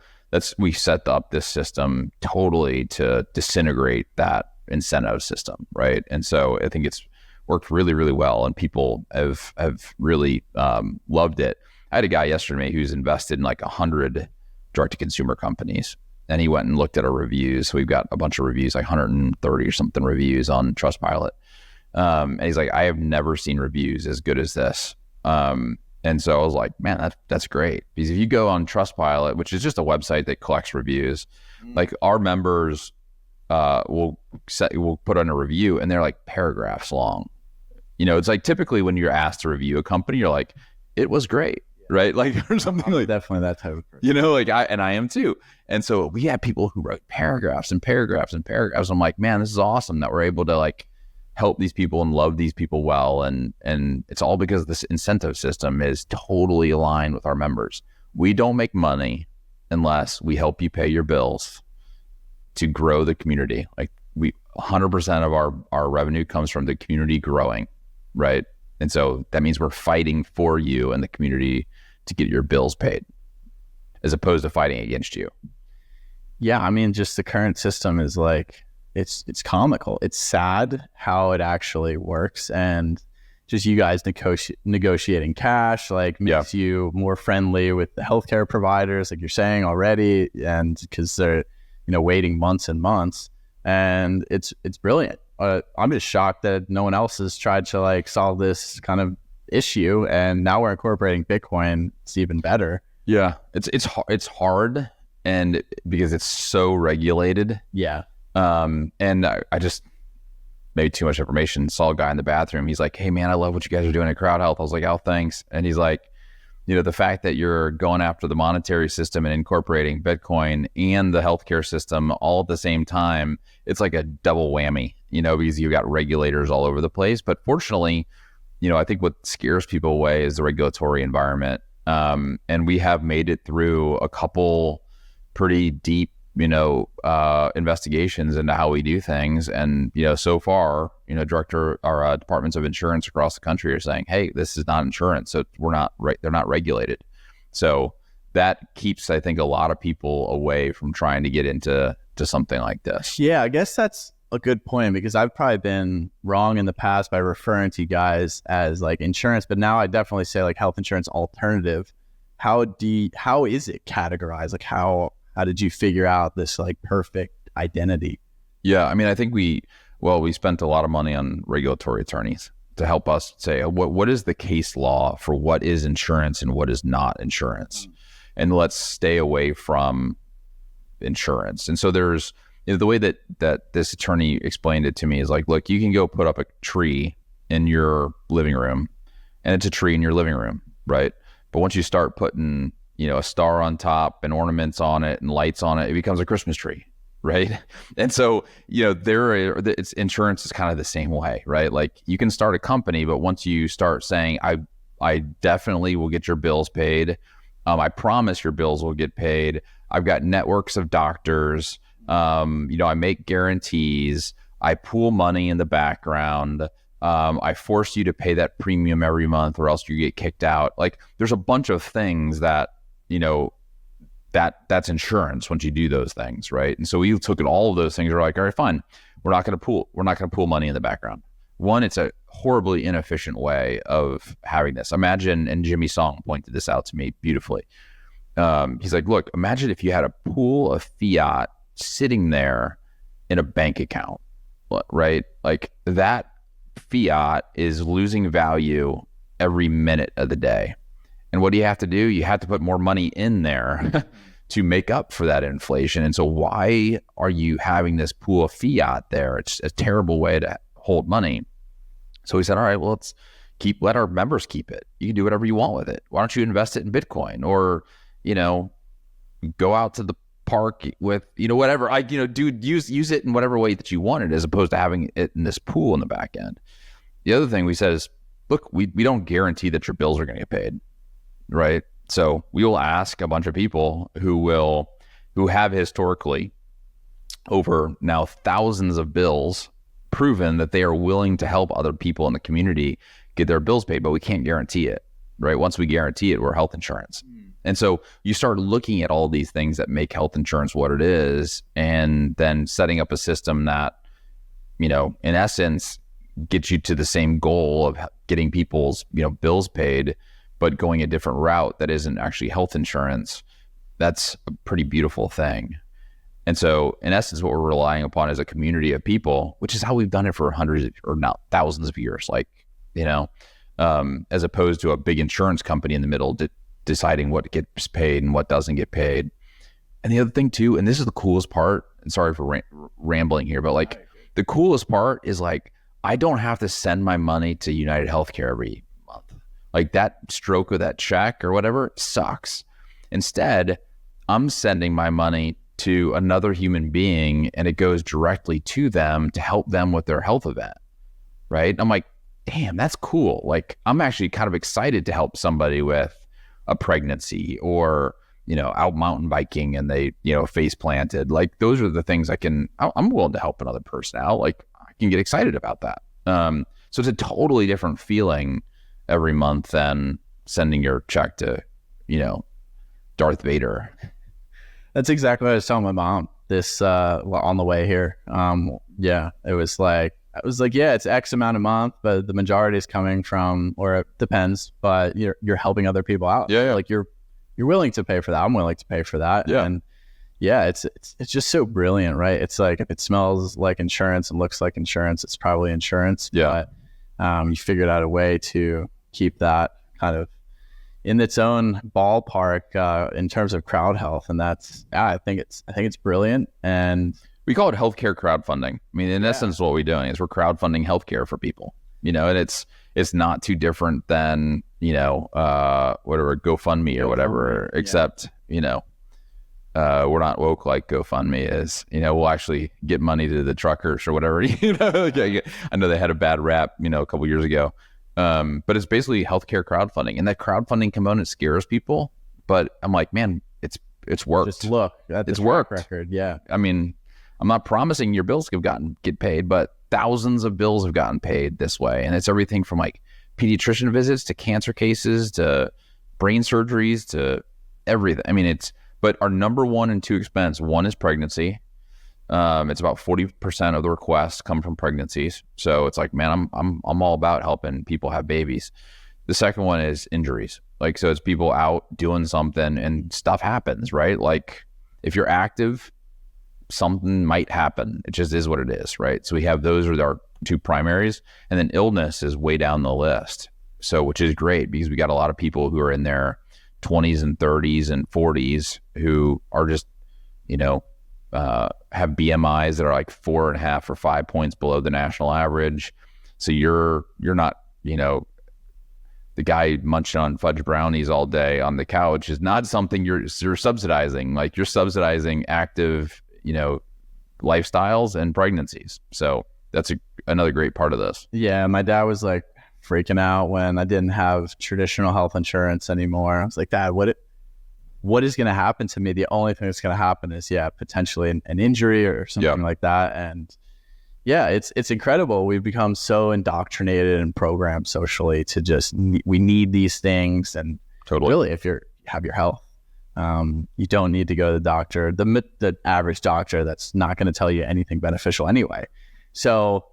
we set up this system totally to disintegrate that incentive system, right? And so I think it's worked really, really well, and people have really loved it. I had a guy yesterday who's invested in like 100 direct-to-consumer companies, and he went and looked at our reviews. So we've got a bunch of reviews, like 130 or something reviews on Trustpilot. And he's like, I have never seen reviews as good as this. And so I was like, man, that's great. Because if you go on Trustpilot, which is just a website that collects reviews, like our members will put on a review and they're like paragraphs long. It's like typically when you're asked to review a company, you're like, it was great. Right? Like, or something like definitely that type of person. Like I am too. And so we had people who wrote paragraphs and paragraphs and paragraphs. I'm like, man, this is awesome that we're able to like help these people and love these people well. And it's all because this incentive system is totally aligned with our members. We don't make money unless we help you pay your bills to grow the community. Like 100% of our revenue comes from the community growing, right? And so that means we're fighting for you and the community to get your bills paid, as opposed to fighting against you. Yeah, I mean, just the current system is like, it's comical. It's sad how it actually works, and just you guys negotiating cash like makes you more friendly with the healthcare providers, like you're saying already, and because they're waiting months and months, and it's brilliant. I'm just shocked that no one else has tried to like solve this kind of issue, and now we're incorporating Bitcoin. It's even better. Yeah, it's hard, and because it's so regulated. Yeah. And I just maybe too much information. Saw a guy in the bathroom. He's like, "Hey man, I love what you guys are doing at Crowdhealth." I was like, "Oh, thanks." And he's like, the fact that you're going after the monetary system and incorporating Bitcoin and the healthcare system all at the same time, it's like a double whammy, because you got regulators all over the place. But fortunately, I think what scares people away is the regulatory environment. And we have made it through a couple pretty deep, investigations into how we do things. And, so far, our departments of insurance across the country are saying, hey, this is not insurance. So they're not regulated. So that keeps, I think, a lot of people away from trying to get into something like this. Yeah, I guess that's a good point, because I've probably been wrong in the past by referring to you guys as like insurance, but now I definitely say like health insurance alternative. how is it categorized? Like how did you figure out this like perfect identity? Yeah, I mean, I think we spent a lot of money on regulatory attorneys to help us say what is the case law for what is insurance and what is not insurance, and let's stay away from insurance. And so there's the way that this attorney explained it to me is like, look, you can go put up a tree in your living room, and it's a tree in your living room, right? But once you start putting a star on top and ornaments on it and lights on it, it becomes a Christmas tree. Right. And so, it's insurance is kind of the same way, right? Like you can start a company, but once you start saying, I definitely will get your bills paid. I promise your bills will get paid. I've got networks of doctors. I make guarantees. I pool money in the background. I force you to pay that premium every month or else you get kicked out. Like there's a bunch of things that, that's insurance once you do those things, right? And so we took at all of those things. We're like, all right, fine. We're not going to pool money in the background. One, it's a horribly inefficient way of having this. Imagine, and Jimmy Song pointed this out to me beautifully. He's like, look, imagine if you had a pool of fiat sitting there in a bank account, right? Like that fiat is losing value every minute of the day. And what do you have to do? You have to put more money in there to make up for that inflation. And so why are you having this pool of fiat there? It's a terrible way to hold money. So he said, all right, well, let our members keep it. You can do whatever you want with it. Why don't you invest it in Bitcoin or, go out to the park with, whatever. Use it in whatever way that you want it as opposed to having it in this pool in the back end. The other thing we said is, look, we don't guarantee that your bills are going to get paid. Right. So we will ask a bunch of people who have historically over now thousands of bills proven that they are willing to help other people in the community get their bills paid, but we can't guarantee it. Right. Once we guarantee it, we're health insurance. And so you start looking at all these things that make health insurance what it is, and then setting up a system that, in essence, gets you to the same goal of getting people's, bills paid, but going a different route that isn't actually health insurance. That's a pretty beautiful thing. And so in essence, what we're relying upon is a community of people, which is how we've done it for hundreds or now thousands of years, as opposed to a big insurance company in the middle deciding what gets paid and what doesn't get paid. And the other thing too, and this is the coolest part, and sorry for rambling here, but like the coolest part is like, I don't have to send my money to United Healthcare every month. Like that stroke of that check or whatever sucks. Instead, I'm sending my money to another human being and it goes directly to them to help them with their health event. Right. I'm like, damn, that's cool. Like I'm actually kind of excited to help somebody with a pregnancy or, out mountain biking and they, face planted. Like those are the things I'm willing to help another person out. Like I can get excited about that. So it's a totally different feeling every month than sending your check to, Darth Vader. That's exactly what I was telling my mom this on the way here. It was like, it's X amount a month, but the majority is coming from, or it depends, but you're helping other people out. Yeah. Like you're willing to pay for that. I'm willing to pay for that. Yeah. And yeah, it's just so brilliant, right? It's like if it smells like insurance and looks like insurance, it's probably insurance. Yeah. But you figured out a way to keep that kind of in its own ballpark in terms of crowd health, and I think it's brilliant. And we call it healthcare crowdfunding. I mean, in essence, what we're doing is we're crowdfunding healthcare for people. And it's not too different than whatever GoFundMe or whatever, except we're not woke like GoFundMe is. We'll actually get money to the truckers or whatever. I know they had a bad rap, a couple years ago. But it's basically healthcare crowdfunding, and that crowdfunding component scares people. But I'm like, man, it's worked. Just look at the track record. Yeah. I mean, I'm not promising your bills get paid, but thousands of bills have gotten paid this way. And it's everything from like pediatrician visits to cancer cases to brain surgeries to everything. I mean, but our number 1 and 2 expense, one is pregnancy. It's about 40% of the requests come from pregnancies. So it's like, man, I'm all about helping people have babies. The second one is injuries. Like, so it's people out doing something and stuff happens, right? Like if you're active, something might happen. It just is what it is, right? So we have those are our two primaries. And then illness is way down the list. So, which is great because we got a lot of people who are in their 20s and 30s and 40s who are just, have BMIs that are like 4.5 or 5 points below the national average. So you're not, the guy munching on fudge brownies all day on the couch is not something you're subsidizing. Like you're subsidizing active, lifestyles and pregnancies. So that's another great part of this. Yeah. My dad was like freaking out when I didn't have traditional health insurance anymore. I was like, Dad, what is going to happen to me? The only thing that's going to happen is potentially an injury or something like that. And yeah, it's incredible. We've become so indoctrinated and programmed socially to just, we need these things. And really, if you have your health, you don't need to go to the doctor, the average doctor that's not going to tell you anything beneficial anyway. So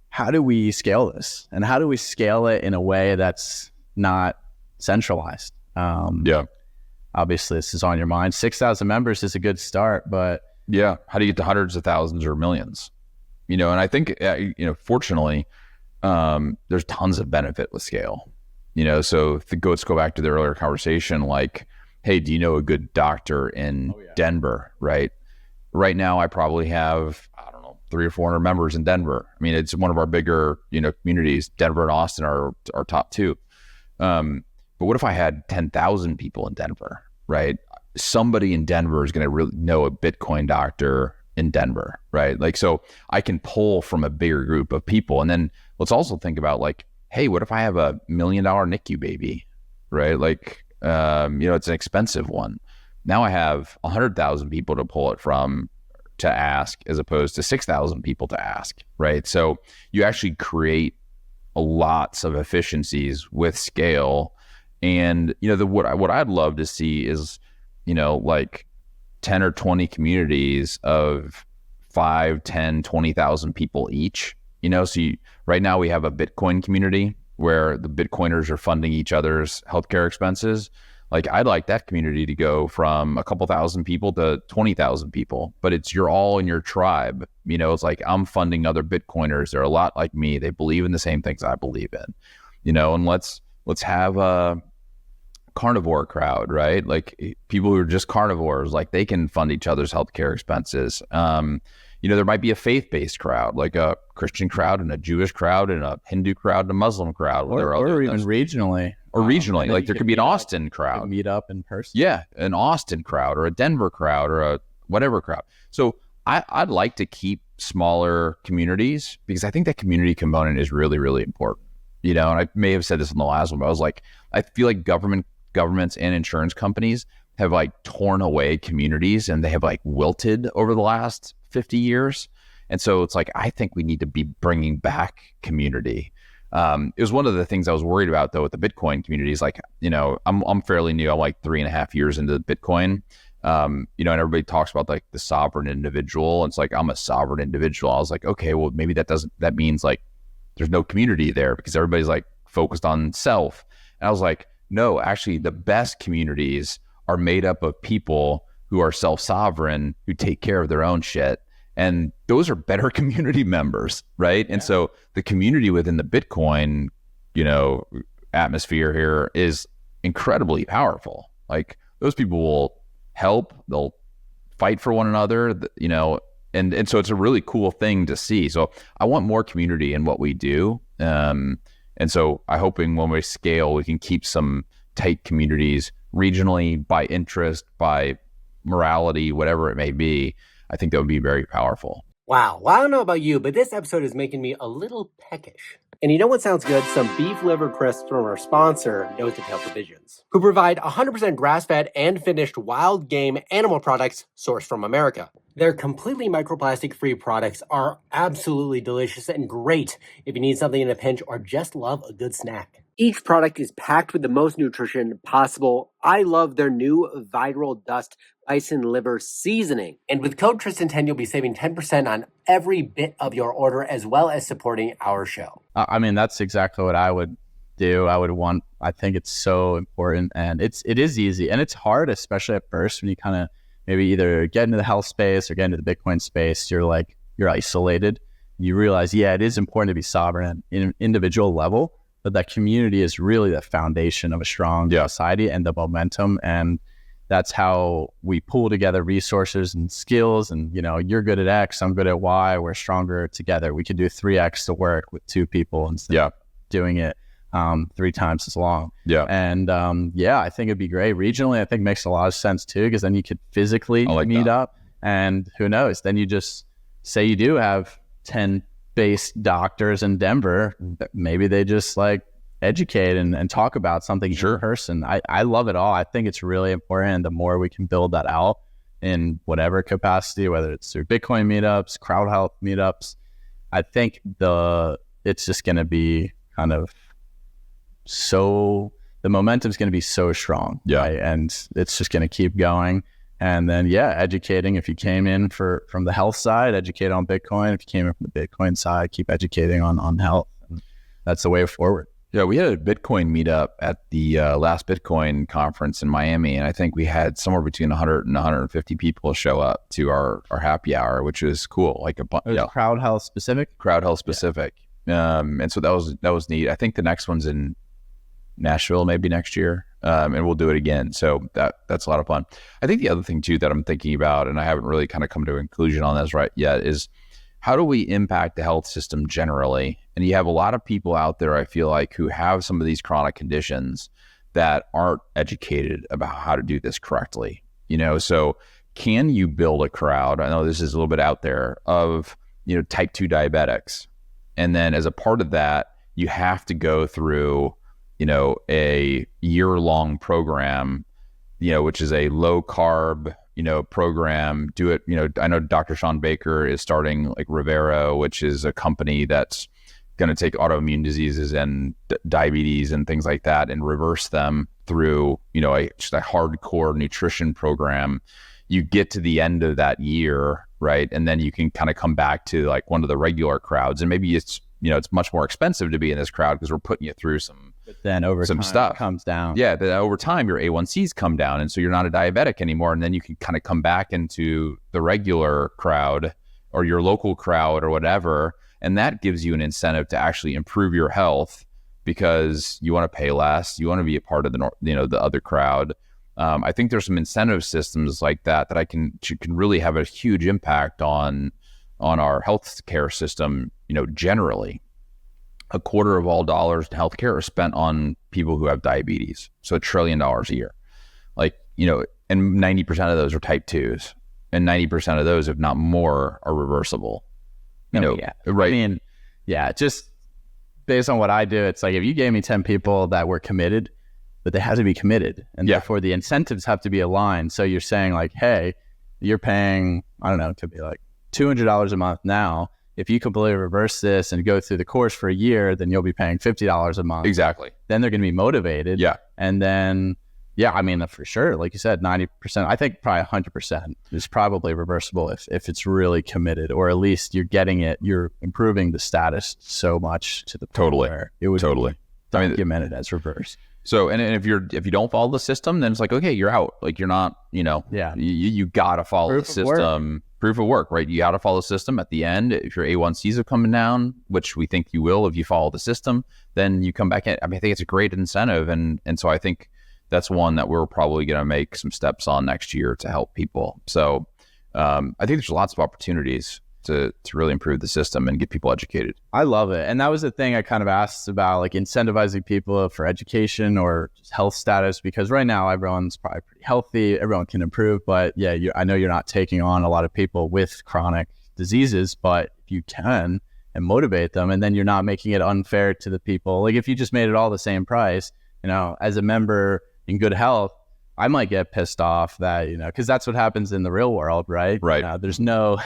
how do we scale this? And how do we scale it in a way that's not centralized? Obviously, this is on your mind. 6,000 members is a good start, but how do you get to hundreds of thousands or millions? And I think, fortunately, there's tons of benefit with scale. So let's go back to the earlier conversation, like, hey, do you know a good doctor in Denver, right? Right now, I probably have, 300 or 400 members in Denver. I mean, it's one of our bigger, communities. Denver and Austin are our top two. But what if I had 10,000 people in Denver, right? Somebody in Denver is going to really know a Bitcoin doctor in Denver, right? Like, so I can pull from a bigger group of people. And then let's also think about like, hey, what if I have $1 million NICU baby, right? Like, it's an expensive one. Now I have 100,000 people to pull it from to ask, as opposed to 6,000 people to ask, right? So you actually create lots of efficiencies with scale. And, what I'd love to see is, like 10 or 20 communities of 5, 10, 20,000 people each, so right now we have a Bitcoin community where the Bitcoiners are funding each other's healthcare expenses. Like, I'd like that community to go from a couple thousand people to 20,000 people, but you're all in your tribe. It's like I'm funding other Bitcoiners. They're a lot like me. They believe in the same things I believe in, and let's have a carnivore crowd, right? Like people who are just carnivores, like they can fund each other's healthcare expenses. There might be a faith-based crowd, like a Christian crowd and a Jewish crowd and a Hindu crowd and a Muslim crowd. Or even regionally. Or regionally, like there could be an Austin crowd. Meet up in person. Yeah, an Austin crowd or a Denver crowd or a whatever crowd. So I'd like to keep smaller communities because I think that community component is really, really important. And I may have said this in the last one, but I was like, I feel like governments and insurance companies have like torn away communities and they have like wilted over the last 50 years. And so it's like, I think we need to be bringing back community. It was one of the things I was worried about though with the Bitcoin communities. Like, I'm fairly new. I'm like 3.5 years into Bitcoin. And everybody talks about like the sovereign individual. And it's like, I'm a sovereign individual. I was like, okay, well maybe that means like there's no community there because everybody's like focused on self. And I was like, no, actually the best communities are made up of people who are self-sovereign, who take care of their own shit. And those are better community members, right? Yeah. And so the community within the Bitcoin, atmosphere here is incredibly powerful. Like those people will help, they'll fight for one another, and so it's a really cool thing to see. So I want more community in what we do. And so I'm hoping when we scale, we can keep some tight communities regionally by interest, by morality, whatever it may be. I think that would be very powerful. Wow. Well, I don't know about you, but this episode is making me a little peckish. And you know what sounds good? Some beef liver crisps from our sponsor, Nose to Tail Provisions, who provide 100% grass-fed and finished wild game animal products sourced from America. Their completely microplastic-free products are absolutely delicious and great if you need something in a pinch or just love a good snack. Each product is packed with the most nutrition possible. I love their new Viral Dust bison liver seasoning. And with code Tristan10, you'll be saving 10% on every bit of your order, as well as supporting our show. I mean, that's exactly what I would do. I think it's so important, and it is easy, and it's hard, especially at first when you kind of maybe either get into the health space or get into the Bitcoin space. You're isolated. You realize, it is important to be sovereign in an individual level, but that community is really the foundation of a strong society and the momentum. And that's how we pull together resources and skills. And, you're good at X, I'm good at Y, we're stronger together. We can do 3X to work with 2 people instead of doing it 3 times as long. Yeah. And I think it'd be great. Regionally, I think makes a lot of sense too, because then you could physically meet up, and who knows, then you just say you do have 10 base doctors in Denver, maybe they just educate and talk about something in person. I love it all. I think it's really important. And the more we can build that out in whatever capacity, whether it's through Bitcoin meetups, Crowdhealth meetups, I think it's just going to be kind of the momentum is going to be so strong. Yeah. Right? And it's just going to keep going. And then, educating. If you came in from the health side, educate on Bitcoin. If you came in from the Bitcoin side, keep educating on health. And that's the way forward. Yeah, we had a Bitcoin meetup at the last Bitcoin conference in Miami, and I think we had somewhere between 100 and 150 people show up to our happy hour, which was cool. Crowdhealth specific? Crowdhealth specific. Yeah. And so that was neat. I think the next one's in Nashville maybe next year, and we'll do it again. So that's a lot of fun. I think the other thing too that I'm thinking about, and I haven't really kind of come to a conclusion on this right yet, is how do we impact the health system generally? And you have a lot of people out there, I feel like, who have some of these chronic conditions that aren't educated about how to do this correctly. So can you build a crowd? I know this is a little bit out there of, type 2 diabetics. And then as a part of that, you have to go through a year-long program, which is a low carb, program. Do it. I know Dr. Sean Baker is starting Rivero, which is a company that's going to take autoimmune diseases and diabetes and things like that and reverse them through, just a hardcore nutrition program. You get to the end of that year, right? And then you can kind of come back to one of the regular crowds, and maybe it's much more expensive to be in this crowd because we're putting you through some. But then over time stuff comes down. Yeah, but over time your A1Cs come down, and so you're not a diabetic anymore, and then you can kind of come back into the regular crowd or your local crowd or whatever, and that gives you an incentive to actually improve your health because you want to pay less, you want to be a part of the other crowd. I think there's some incentive systems like that can really have a huge impact on our healthcare system. Generally, a quarter of all dollars in healthcare are spent on people who have diabetes. So $1 trillion a year, and 90% of those are type 2s, and 90% of those, if not more, are reversible. Right? I mean, just based on what I do, it's if you gave me 10 people that were committed, but they had to be committed, and therefore the incentives have to be aligned. So you're saying hey, you're paying, I don't know, it could be $200 a month now. If you completely reverse this and go through the course for a year, then you'll be paying $50 a month. Exactly. Then they're going to be motivated. Yeah. And then, I mean, for sure, like you said, 90%, I think probably 100% is probably reversible if it's really committed, or at least you're getting it, you're improving the status so much to the point where it would be documented as reverse. So, and if you don't follow the system, then it's okay, you're out. You're not, you gotta follow the system. Proof of work, right? You got to follow the system. At the end, if your A1Cs are coming down, which we think you will if you follow the system, then you come back in. I mean, I think it's a great incentive. And so I think that's one that we're probably going to make some steps on next year to help people. So I think there's lots of opportunities to really improve the system and get people educated. I love it. And that was the thing I kind of asked about, incentivizing people for education or just health status, because right now everyone's probably pretty healthy, everyone can improve, but I know you're not taking on a lot of people with chronic diseases, but if you can and motivate them, and then you're not making it unfair to the people. If you just made it all the same price, as a member in good health, I might get pissed off that, because that's what happens in the real world, right? Right. There's no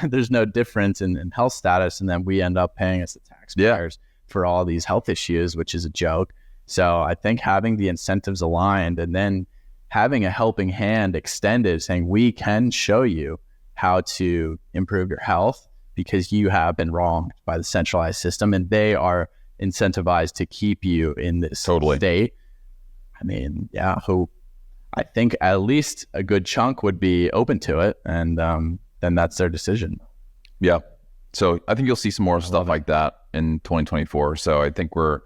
difference in health status, and then we end up paying as the taxpayers for all these health issues, which is a joke. So I think having the incentives aligned, and then having a helping hand extended, saying we can show you how to improve your health because you have been wronged by the centralized system, and they are incentivized to keep you in this state. I mean, yeah, I think at least a good chunk would be open to it, and then that's their decision. Yeah. So I think you'll see some more stuff like that in 2024. So I think we're,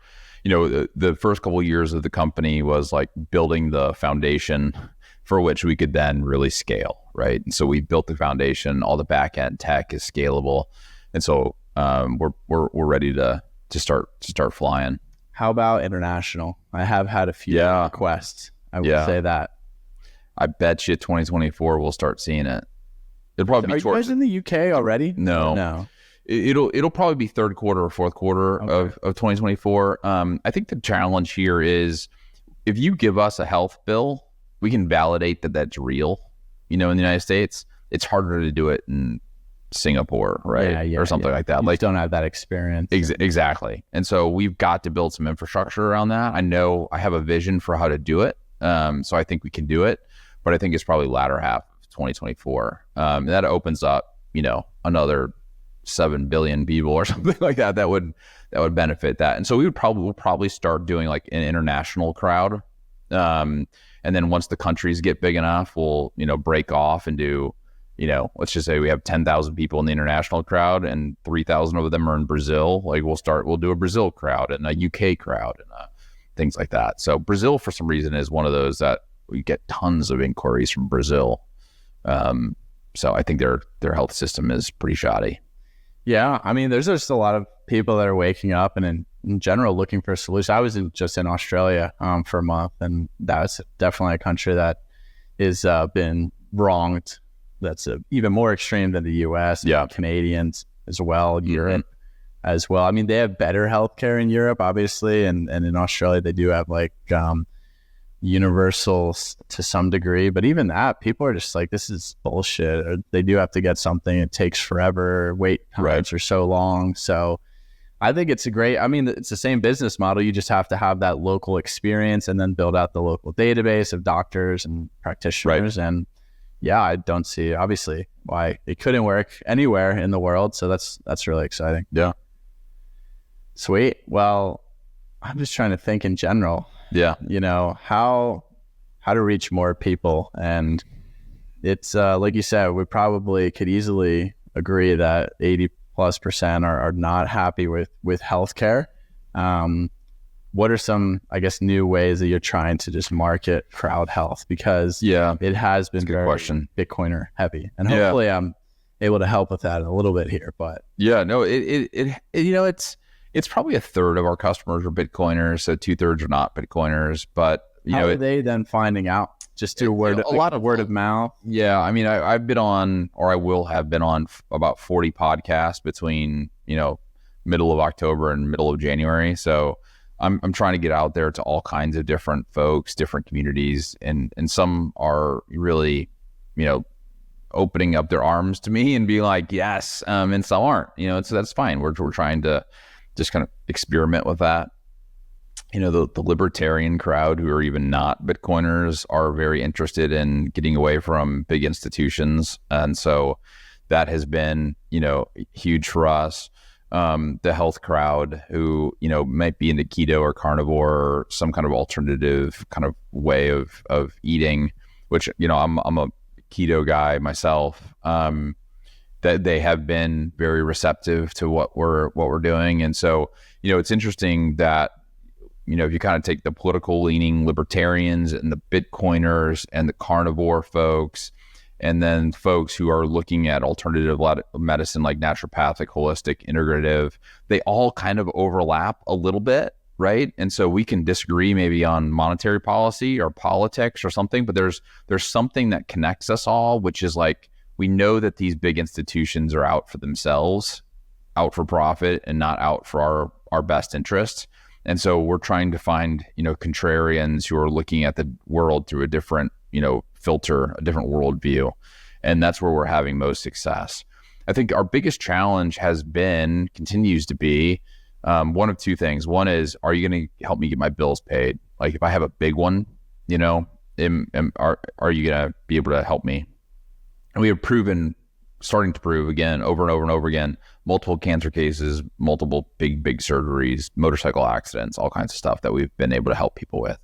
the first couple of years of the company was like building the foundation for which we could then really scale, right? And so we built the foundation, all the back end tech is scalable, and so we're ready to start flying. How about international? I have had a few requests. I would say that. I bet you 2024 we'll start seeing it. It'll probably be. Are you guys in the UK already? No. It'll probably be third quarter or fourth quarter of 2024. I think the challenge here is if you give us a health bill, we can validate that that's real. In the United States, it's harder to do it in Singapore, right? Or something like that. You just don't have that experience. Exactly. And so we've got to build some infrastructure around that. I know I have a vision for how to do it. So I think we can do it, but I think it's probably latter half of 2024. And that opens up, another 7 billion people or something like that would benefit that. And so we'll probably start doing like an international crowd. And then once the countries get big enough, we'll, break off and do, let's just say we have 10,000 people in the international crowd and 3,000 of them are in Brazil. Like we'll do a Brazil crowd and a UK crowd and things like that. So Brazil, for some reason, is one of those that we get tons of inquiries from Brazil. So I think their health system is pretty shoddy. Yeah, I mean, there's just a lot of people that are waking up and in general looking for a solution. I was just in Australia for a month, and that's definitely a country that is been wronged. That's even more extreme than the U.S. Canadians as well, Europe as well. I mean, they have better healthcare in Europe, obviously, and in Australia they do have like universal to some degree, but even that, people are just like, this is bullshit. Or they do have to get something, it takes forever, wait times are so long. So I think it's it's the same business model. You just have to have that local experience and then build out the local database of doctors and practitioners. And I don't see obviously why it couldn't work anywhere in the world. So that's really exciting. Yeah. Sweet. Well, I'm just trying to think in general. Yeah. How to reach more people. And it's like you said, we probably could easily agree that 80+% are not happy with healthcare. What are some, I guess, new ways that you're trying to just market Crowdhealth? Because it has been very Bitcoiner heavy. And hopefully I'm able to help with that a little bit here. But it's probably a third of our customers are Bitcoiners, so 2/3 are not Bitcoiners. But how are they then finding out? Just through word of mouth. Yeah, I mean, I've been on, or I will have been on about 40 podcasts between middle of October and middle of January. So I'm trying to get out there to all kinds of different folks, different communities, and some are really opening up their arms to me and being like yes, and some aren't. So that's fine. We're trying to just kind of experiment with that. The libertarian crowd, who are even not Bitcoiners, are very interested in getting away from big institutions. And so that has been, huge for us. The health crowd, who, might be into keto or carnivore or some kind of alternative kind of way of eating, which, I'm a keto guy myself. That they have been very receptive to what we're doing. And so, it's interesting that, if you kind of take the political leaning libertarians and the Bitcoiners and the carnivore folks, and then folks who are looking at alternative medicine like naturopathic, holistic, integrative, they all kind of overlap a little bit, right? And so we can disagree maybe on monetary policy or politics or something, but there's something that connects us all, which is like, we know that these big institutions are out for themselves, out for profit, and not out for our best interests. And so we're trying to find, contrarians who are looking at the world through a different, filter, a different worldview. And that's where we're having most success. I think our biggest challenge continues to be one of two things. One is, are you going to help me get my bills paid? Like if I have a big one, are you going to be able to help me? And we have proven starting to prove again, over and over and over again, multiple cancer cases, multiple big surgeries, motorcycle accidents, all kinds of stuff that we've been able to help people with.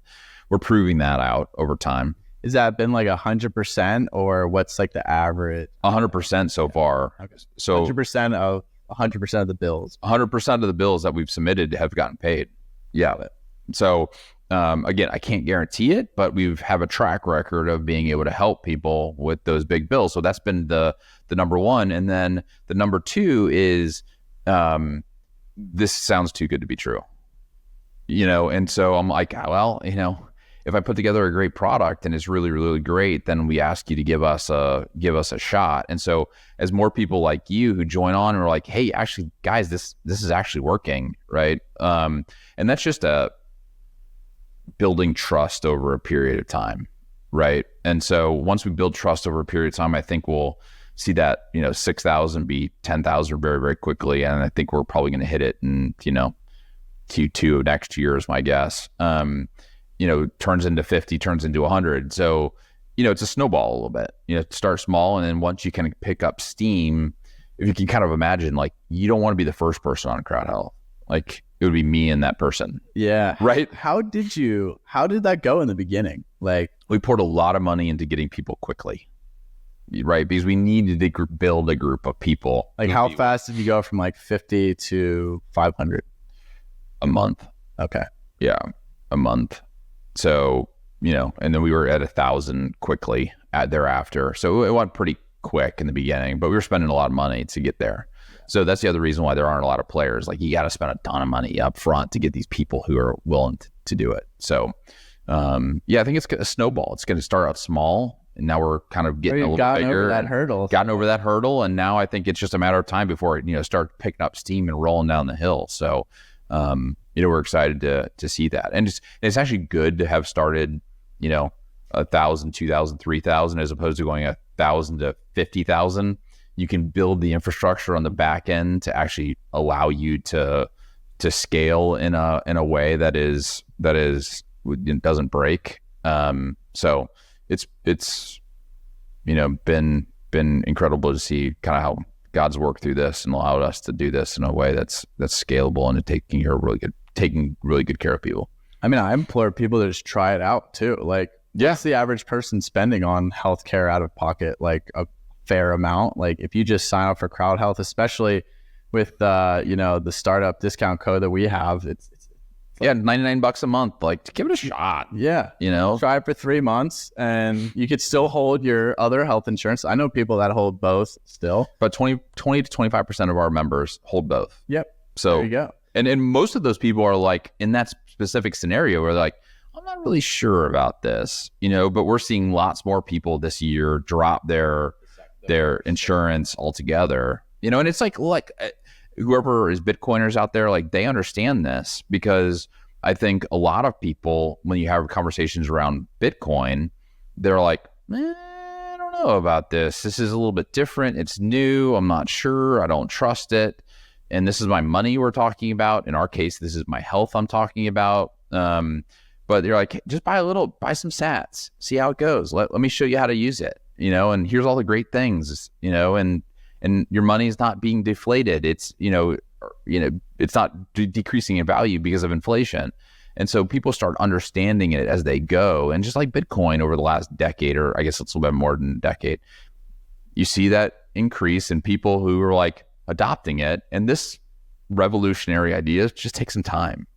We're proving that out over time. Has that been like 100%, or what's like the average? 100% so far. Okay. So 100% of 100% of the bills. 100% of the bills that we've submitted have gotten paid. Yeah. So again, I can't guarantee it, but we have a track record of being able to help people with those big bills. So that's been the number one. And then the number two is this sounds too good to be true. And so I'm like, well, if I put together a great product and it's really, really great, then we ask you to give us a shot. And so as more people like you who join on and are like, hey, actually, guys, this is actually working, right? And that's just building trust over a period of time, right? And so once we build trust over a period of time, I think we'll see that 6,000 be 10,000 very, very quickly. And I think we're probably going to hit it in Q2 of next year is my guess. Turns into 50, turns into 100. So, it's a snowball a little bit. Start small, and then once you kind of pick up steam, if you can kind of imagine, like, you don't want to be the first person on Crowdhealth. Like, it would be me and that person. Yeah. Right? How did that go in the beginning? Like, we poured a lot of money into getting people quickly, right? Because we needed to build a group of people. Like, how fast did you go from like 50 to 500? A month. Okay. Yeah, a month. So, and then we were at 1,000 quickly thereafter. So it went pretty quick in the beginning, but we were spending a lot of money to get there. So that's the other reason why there aren't a lot of players. Like, you got to spend a ton of money up front to get these people who are willing to do it. So, I think it's a snowball. It's going to start out small, and now we're kind of getting a little bigger. Gotten over that hurdle, and now I think it's just a matter of time before it, start picking up steam and rolling down the hill. So, we're excited to see that. And it's actually good to have started, 1,000, 2,000, 3,000, as opposed to going 1,000 to 50,000. You can build the infrastructure on the back end to actually allow you to scale in a way that doesn't break. So it's been incredible to see kind of how God's worked through this and allowed us to do this in a way that's scalable and taking really good care of people. I mean, I implore people to just try it out too. Like, what's the average person spending on healthcare out of pocket? Like, a fair amount. Like, if you just sign up for Crowdhealth, especially with the startup discount code that we have, it's $99 a month. Like, give it a shot. Yeah. Try it for 3 months and you could still hold your other health insurance. I know people that hold both still. But 20 to 25% of our members hold both. Yep. So there you go. And most of those people are like in that specific scenario where they're like, I'm not really sure about this, but we're seeing lots more people this year drop their insurance altogether, and it's like whoever is Bitcoiners out there, like, they understand this, because I think a lot of people, when you have conversations around Bitcoin, they're like, I don't know about this. This is a little bit different. It's new. I'm not sure. I don't trust it. And this is my money we're talking about. In our case, this is my health I'm talking about. But they're like, just buy some sats, see how it goes. Let me show you how to use it, and here's all the great things, and your money is not being deflated. It's, it's not decreasing in value because of inflation. And so people start understanding it as they go. And just like Bitcoin over the last decade, or I guess it's a little bit more than a decade, you see that increase in people who are like adopting it. And this revolutionary idea just takes some time.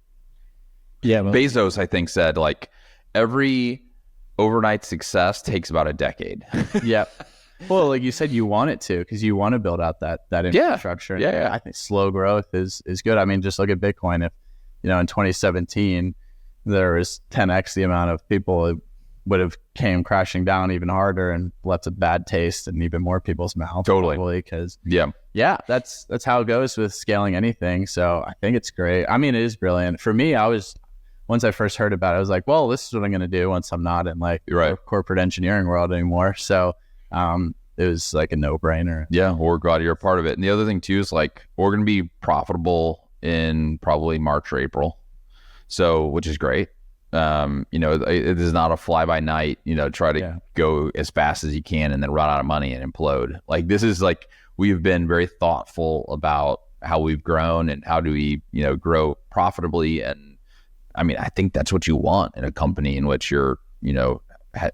Yeah. Bezos, I think, said like every overnight success takes about a decade. Yep. Well, like you said, you want it to, because you want to build out that infrastructure. Yeah. I think slow growth is good. I mean, just look at Bitcoin. If, in 2017, there was 10x the amount of people who would have came crashing down even harder and left a bad taste in even more people's mouths. Totally. Because that's how it goes with scaling anything. So I think it's great. I mean, it is brilliant. For me, once I first heard about it, I was like, well, this is what I'm going to do once I'm not in like the corporate engineering world anymore. So it was like a no-brainer. Yeah, we're glad you're a part of it. And the other thing too is like, we're going to be profitable in probably March or April. So, which is great. It is not a fly by night, try to go as fast as you can and then run out of money and implode. Like, this is like, we've been very thoughtful about how we've grown and how do we, grow profitably. And I mean, I think that's what you want in a company in which you're,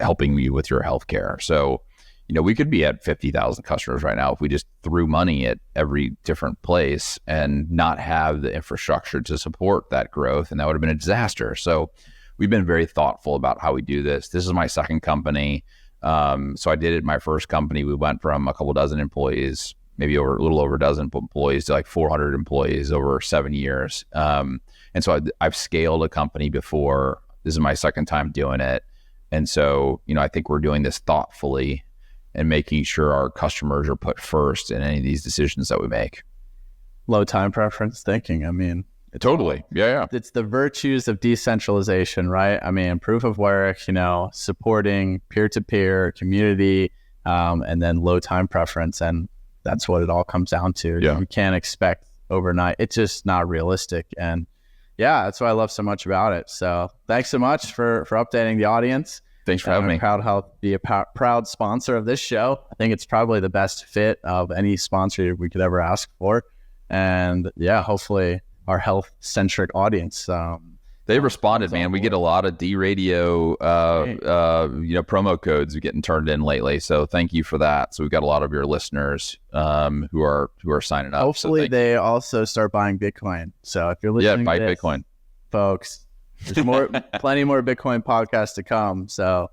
helping you with your healthcare. So, we could be at 50,000 customers right now if we just threw money at every different place and not have the infrastructure to support that growth. And that would have been a disaster. So we've been very thoughtful about how we do this. This is my second company. So I did it my first company. We went from a couple dozen employees, maybe a little over a dozen employees, to like 400 employees over 7 years. And so I've scaled a company before. This is my second time doing it. And so, I think we're doing this thoughtfully and making sure our customers are put first in any of these decisions that we make. Low time preference thinking. I mean, totally. Yeah. It's the virtues of decentralization, right? I mean, proof of work, supporting peer-to-peer community, and then low time preference. And that's what it all comes down to. Yeah. You can't expect overnight. It's just not realistic. And yeah, that's what I love so much about it. So thanks so much for updating the audience. Thanks for having me. Crowdhealth be a proud sponsor of this show. I think it's probably the best fit of any sponsor we could ever ask for. And yeah, hopefully our health-centric audience. They responded, man. We get a lot of D-Radio, promo codes getting turned in lately. So thank you for that. So we've got a lot of your listeners who are signing up. Hopefully they also start buying Bitcoin. So if you're listening, buy to this, Bitcoin, folks. There's plenty more Bitcoin podcasts to come. So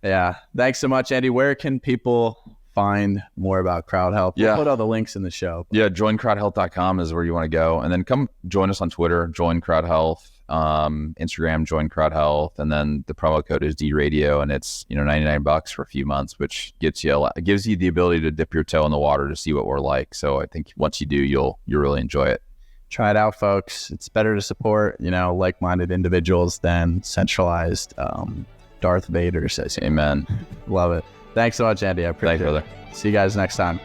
yeah, thanks so much, Andy. Where can people find more about Crowdhealth? We'll put all the links in the show. Yeah, joincrowdhealth.com is where you want to go. And then come join us on Twitter, Join Crowdhealth, Instagram, Join Crowdhealth. And then the promo code is DRadio, and it's, $99 for a few months, which gives you the ability to dip your toe in the water to see what we're like. So I think once you do, you'll really enjoy it. Try it out, folks. It's better to support, like-minded individuals than centralized Darth Vader says. Amen. Love it. Thanks so much, Andy. I appreciate it. Thanks, brother. See you guys next time.